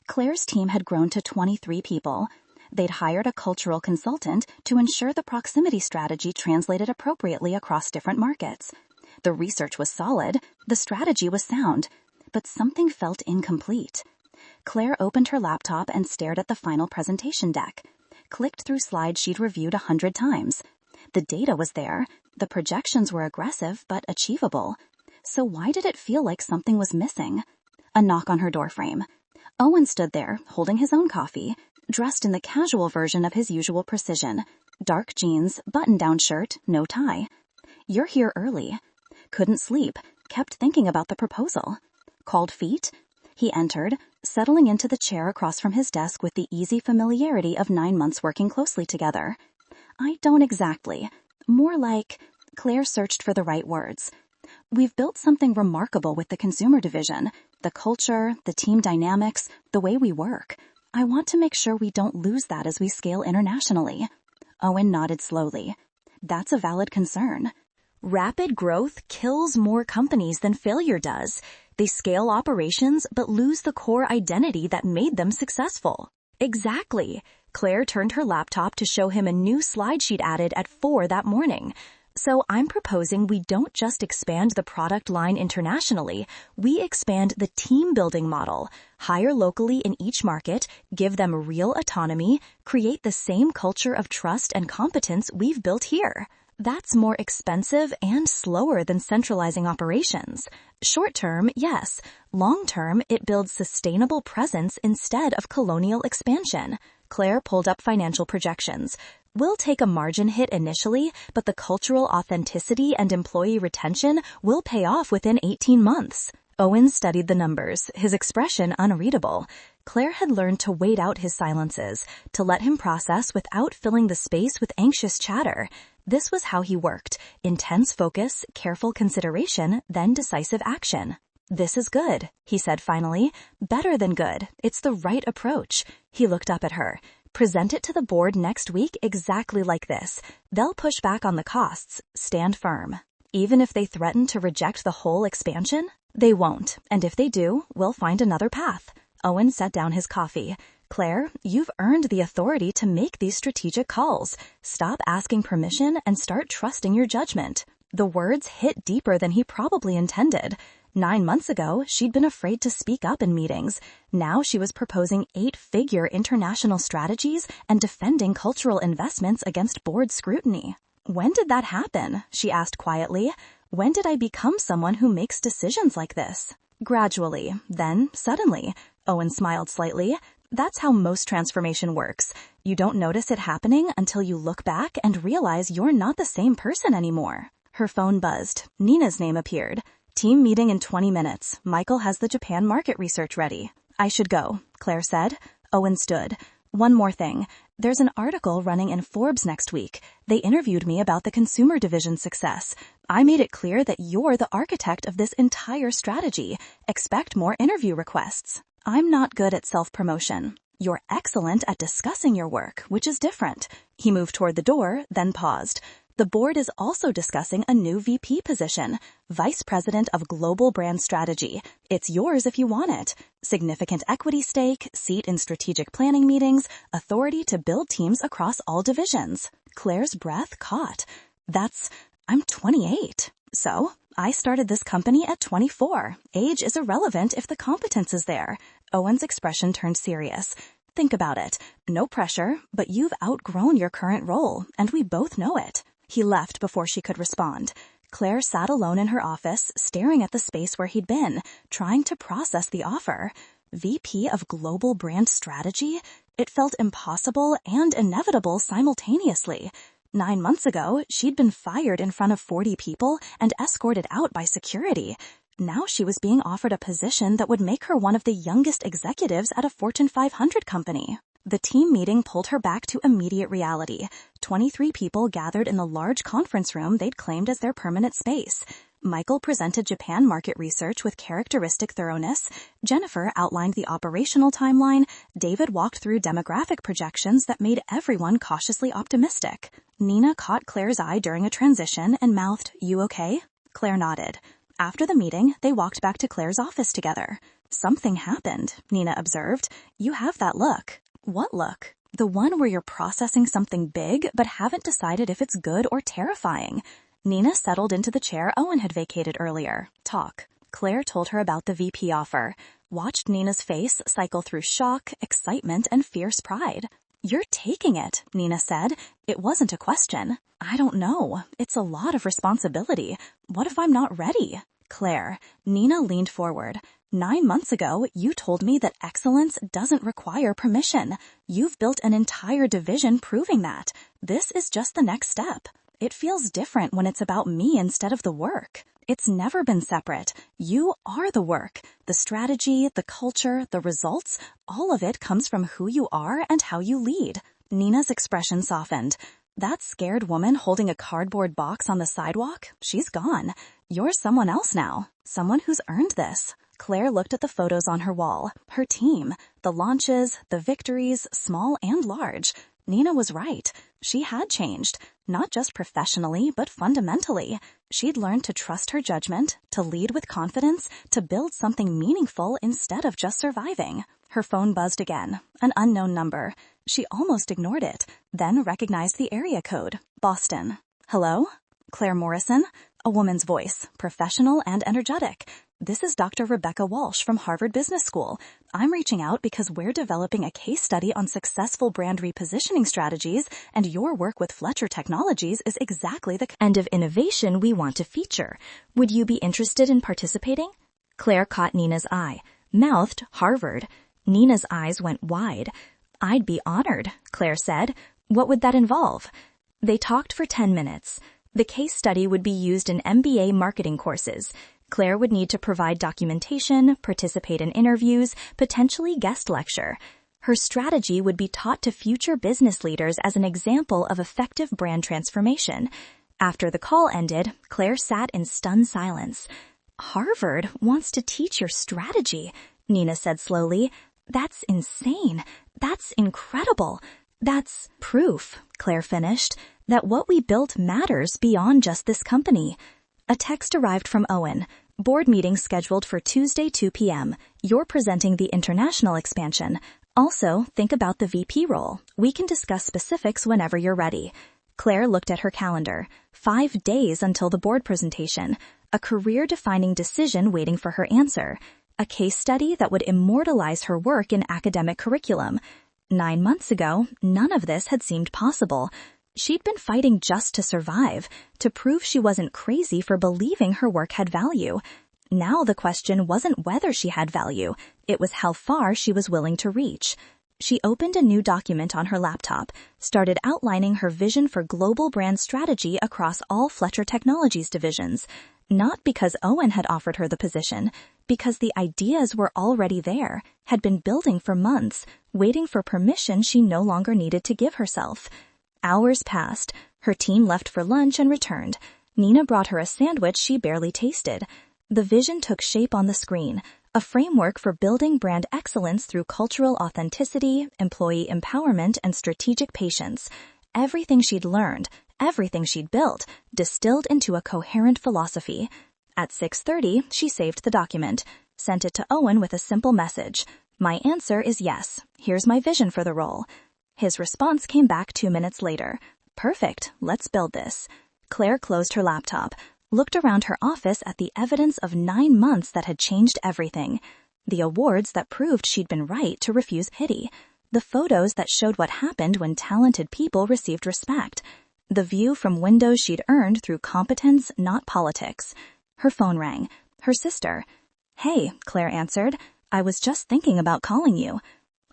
Claire's team had grown to 23 people. They'd hired a cultural consultant to ensure the proximity strategy translated appropriately across different markets. The research was solid, the strategy was sound, but something felt incomplete. Claire opened her laptop and stared at the final presentation deck, clicked through slides she'd reviewed 100 times. The data was there, the projections were aggressive but achievable. So why did it feel like something was missing? A knock on her doorframe. Owen stood there, holding his own coffee, dressed in the casual version of his usual precision. Dark jeans, button-down shirt, no tie. "You're here early." Couldn't sleep, kept thinking about the proposal. Cold feet? He entered, settling into the chair across from his desk with the easy familiarity of 9 months working closely together. "I don't exactly. More like..." Claire searched for the right words. "We've built something remarkable with the consumer division. The culture, the team dynamics, the way we work. I want to make sure we don't lose that as we scale internationally." Owen nodded slowly. "That's a valid concern. Rapid growth kills more companies than failure does. They scale operations but lose the core identity that made them successful." "Exactly." Claire turned her laptop to show him a new slide she'd added at 4 that morning. "So I'm proposing we don't just expand the product line internationally, we expand the team-building model, hire locally in each market, give them real autonomy, create the same culture of trust and competence we've built here." That's more expensive and slower than centralizing operations. Short term, yes. Long term, it builds sustainable presence instead of colonial expansion. Claire pulled up financial projections. "We'll take a margin hit initially, but the cultural authenticity and employee retention will pay off within 18 months. Owen studied the numbers, his expression unreadable. Claire had learned to wait out his silences, to let him process without filling the space with anxious chatter. This was how he worked: intense focus, careful consideration, then decisive action. "This is good," he said finally. "Better than good. It's the right approach." He looked up at her. "Present it to the board next week exactly like this. They'll push back on the costs. Stand firm." "Even if they threaten to reject the whole expansion?" "They won't, and if they do, we'll find another path." Owen set down his coffee. "Claire, you've earned the authority to make these strategic calls. Stop asking permission and start trusting your judgment." The words hit deeper than he probably intended. 9 months ago, she'd been afraid to speak up in meetings. Now she was proposing 8-figure international strategies and defending cultural investments against board scrutiny. "When did that happen?" she asked quietly. "When did I become someone who makes decisions like this?" "Gradually, then suddenly." Owen smiled slightly. "That's how most transformation works. You don't notice it happening until you look back and realize you're not the same person anymore." Her phone buzzed. Nina's name appeared. "Team meeting in 20 minutes. Michael has the Japan market research ready." "I should go," Claire said. Owen stood. "One more thing. There's an article running in Forbes next week. They interviewed me about the consumer division's success. I made it clear that you're the architect of this entire strategy. Expect more interview requests." "I'm not good at self-promotion." "You're excellent at discussing your work, which is different." He moved toward the door, then paused. "The board is also discussing a new VP position, Vice President of Global Brand Strategy. It's yours if you want it. Significant equity stake, seat in strategic planning meetings, authority to build teams across all divisions." Claire's breath caught. I'm 28. So, I started this company at 24. Age is irrelevant if the competence is there. Owen's expression turned serious. Think about it. No pressure, but you've outgrown your current role, and we both know it. He left before she could respond. Claire sat alone in her office, staring at the space where he'd been, trying to process the offer. VP of Global Brand Strategy? It felt impossible and inevitable simultaneously. 9 months ago, she'd been fired in front of 40 people and escorted out by security. Now she was being offered a position that would make her one of the youngest executives at a Fortune 500 company. The team meeting pulled her back to immediate reality. 23 people gathered in the large conference room they'd claimed as their permanent space. Michael presented Japan market research with characteristic thoroughness. Jennifer outlined the operational timeline. David walked through demographic projections that made everyone cautiously optimistic. Nina caught Claire's eye during a transition and mouthed, "You okay?" Claire nodded. After the meeting, they walked back to Claire's office together. "Something happened," Nina observed. "You have that look." "What look?" "The one where you're processing something big but haven't decided if it's good or terrifying." Nina settled into the chair Owen had vacated earlier. "Talk." Claire told her about the VP offer. Watched Nina's face cycle through shock, excitement, and fierce pride. "You're taking it," Nina said. "It wasn't a question." "I don't know. It's a lot of responsibility. What if I'm not ready?" "Claire," Nina leaned forward. 9 months ago, you told me that excellence doesn't require permission. You've built an entire division proving that. This is just the next step. It feels different when it's about me instead of the work. It's never been separate. You are the work. The strategy, the culture, the results, all of it comes from who you are and how you lead." Nina's expression softened. "That scared woman holding a cardboard box on the sidewalk, she's gone. You're someone else now. Someone who's earned this." Claire looked at the photos on her wall. Her team. The launches, the victories, small and large. Nina was right. She had changed. Not just professionally, but fundamentally. She'd learned to trust her judgment, to lead with confidence, to build something meaningful instead of just surviving. Her phone buzzed again. An unknown number. She almost ignored it, then recognized the area code. Boston. "Hello?" "Claire Morrison?" A woman's voice, professional and energetic. "This is Dr. Rebecca Walsh from Harvard Business School. I'm reaching out because we're developing a case study on successful brand repositioning strategies, and your work with Fletcher Technologies is exactly the kind of innovation we want to feature. Would you be interested in participating?" Claire caught Nina's eye, mouthed Harvard. Nina's eyes went wide. "I'd be honored," Claire said. "What would that involve?" They talked for 10 minutes. The case study would be used in MBA marketing courses. Claire would need to provide documentation, participate in interviews, potentially guest lecture. Her strategy would be taught to future business leaders as an example of effective brand transformation. After the call ended, Claire sat in stunned silence. "Harvard wants to teach your strategy," Nina said slowly. "That's insane. That's incredible. That's proof," Claire finished, "that what we built matters beyond just this company." A text arrived from Owen. "Board meeting scheduled for Tuesday 2 p.m. You're presenting the international expansion. Also, think about the VP role. We can discuss specifics whenever you're ready." Claire looked at her calendar. 5 days until the board presentation. A career-defining decision waiting for her answer. A case study that would immortalize her work in academic curriculum. 9 months ago, none of this had seemed possible. She'd been fighting just to survive, to prove she wasn't crazy for believing her work had value. Now the question wasn't whether she had value, it was how far she was willing to reach. She opened a new document on her laptop, started outlining her vision for global brand strategy across all Fletcher Technologies divisions. Not because Owen had offered her the position, because the ideas were already there, had been building for months, waiting for permission she no longer needed to give herself. Hours passed. Her team left for lunch and returned. Nina brought her a sandwich she barely tasted. The vision took shape on the screen, a framework for building brand excellence through cultural authenticity, employee empowerment, and strategic patience. Everything she'd learned, everything she'd built, distilled into a coherent philosophy. At 6:30, she saved the document, sent it to Owen with a simple message. "My answer is yes. Here's my vision for the role." His response came back 2 minutes later. Perfect, let's build this. Claire closed her laptop, looked around her office at the evidence of 9 months that had changed everything. The awards that proved she'd been right to refuse pity. The photos that showed what happened when talented people received respect. The view from windows she'd earned through competence, not politics. Her phone rang. Her sister. "Hey," Claire answered. "I was just thinking about calling you.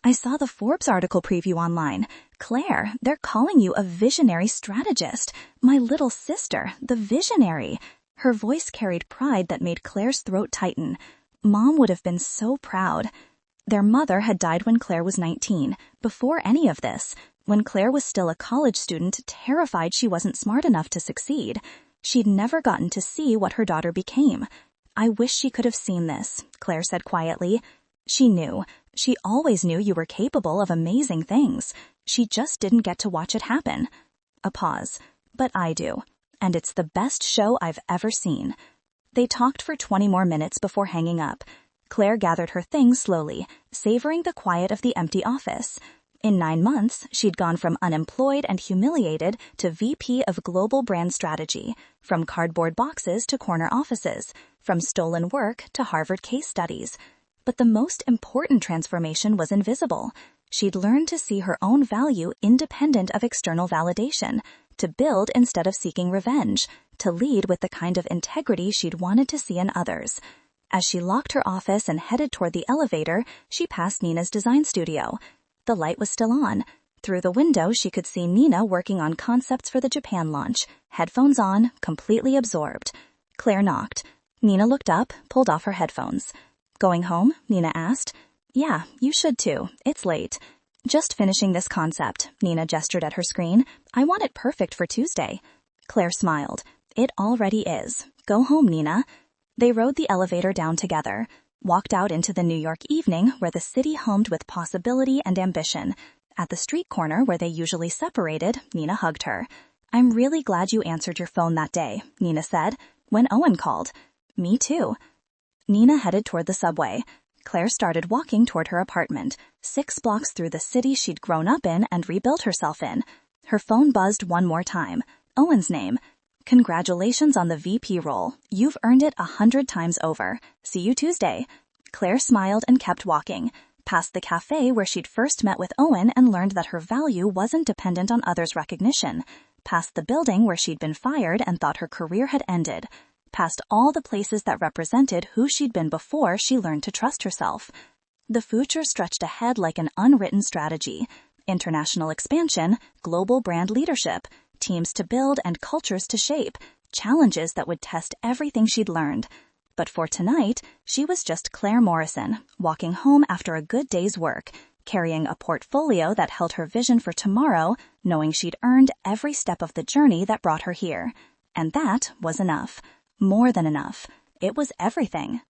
I saw the Forbes article preview online. Claire, they're calling you a visionary strategist. My little sister, the visionary." Her voice carried pride that made Claire's throat tighten. Mom would have been so proud. Their mother had died when Claire was 19, before any of this, when Claire was still a college student, terrified she wasn't smart enough to succeed. She'd never gotten to see what her daughter became. "I wish she could have seen this," Claire said quietly. "She knew. She always knew you were capable of amazing things. She just didn't get to watch it happen." A pause. "But I do. And it's the best show I've ever seen." They talked for 20 more minutes before hanging up. Claire gathered her things slowly, savoring the quiet of the empty office. In 9 months, she'd gone from unemployed and humiliated to VP of Global Brand Strategy, from cardboard boxes to corner offices, from stolen work to Harvard case studies. But the most important transformation was invisible. She'd learned to see her own value independent of external validation, to build instead of seeking revenge, to lead with the kind of integrity she'd wanted to see in others. As she locked her office and headed toward the elevator, she passed Nina's design studio. The light was still on. Through the window, she could see Nina working on concepts for the Japan launch, headphones on, completely absorbed. Claire knocked. Nina looked up, pulled off her headphones. "Going home?" Nina asked. "Yeah, you should too. It's late." "Just finishing this concept," Nina gestured at her screen. "I want it perfect for Tuesday." Claire smiled. "It already is. Go home, Nina." They rode the elevator down together, walked out into the New York evening where the city hummed with possibility and ambition. At the street corner where they usually separated, Nina hugged her. "I'm really glad you answered your phone that day," Nina said, "when Owen called." "Me too." Nina headed toward the subway. Claire started walking toward her apartment, 6 blocks through the city she'd grown up in and rebuilt herself in. Her phone buzzed one more time. Owen's name. "Congratulations on the VP role. You've earned it 100 times over. See you Tuesday." Claire smiled and kept walking, past the cafe where she'd first met with Owen and learned that her value wasn't dependent on others' recognition, past the building where she'd been fired and thought her career had ended, past all the places that represented who she'd been before she learned to trust herself. The future stretched ahead like an unwritten strategy. International expansion, global brand leadership, teams to build and cultures to shape, challenges that would test everything she'd learned. But for tonight, she was just Claire Morrison, walking home after a good day's work, carrying a portfolio that held her vision for tomorrow, knowing she'd earned every step of the journey that brought her here. And that was enough. More than enough. It was everything.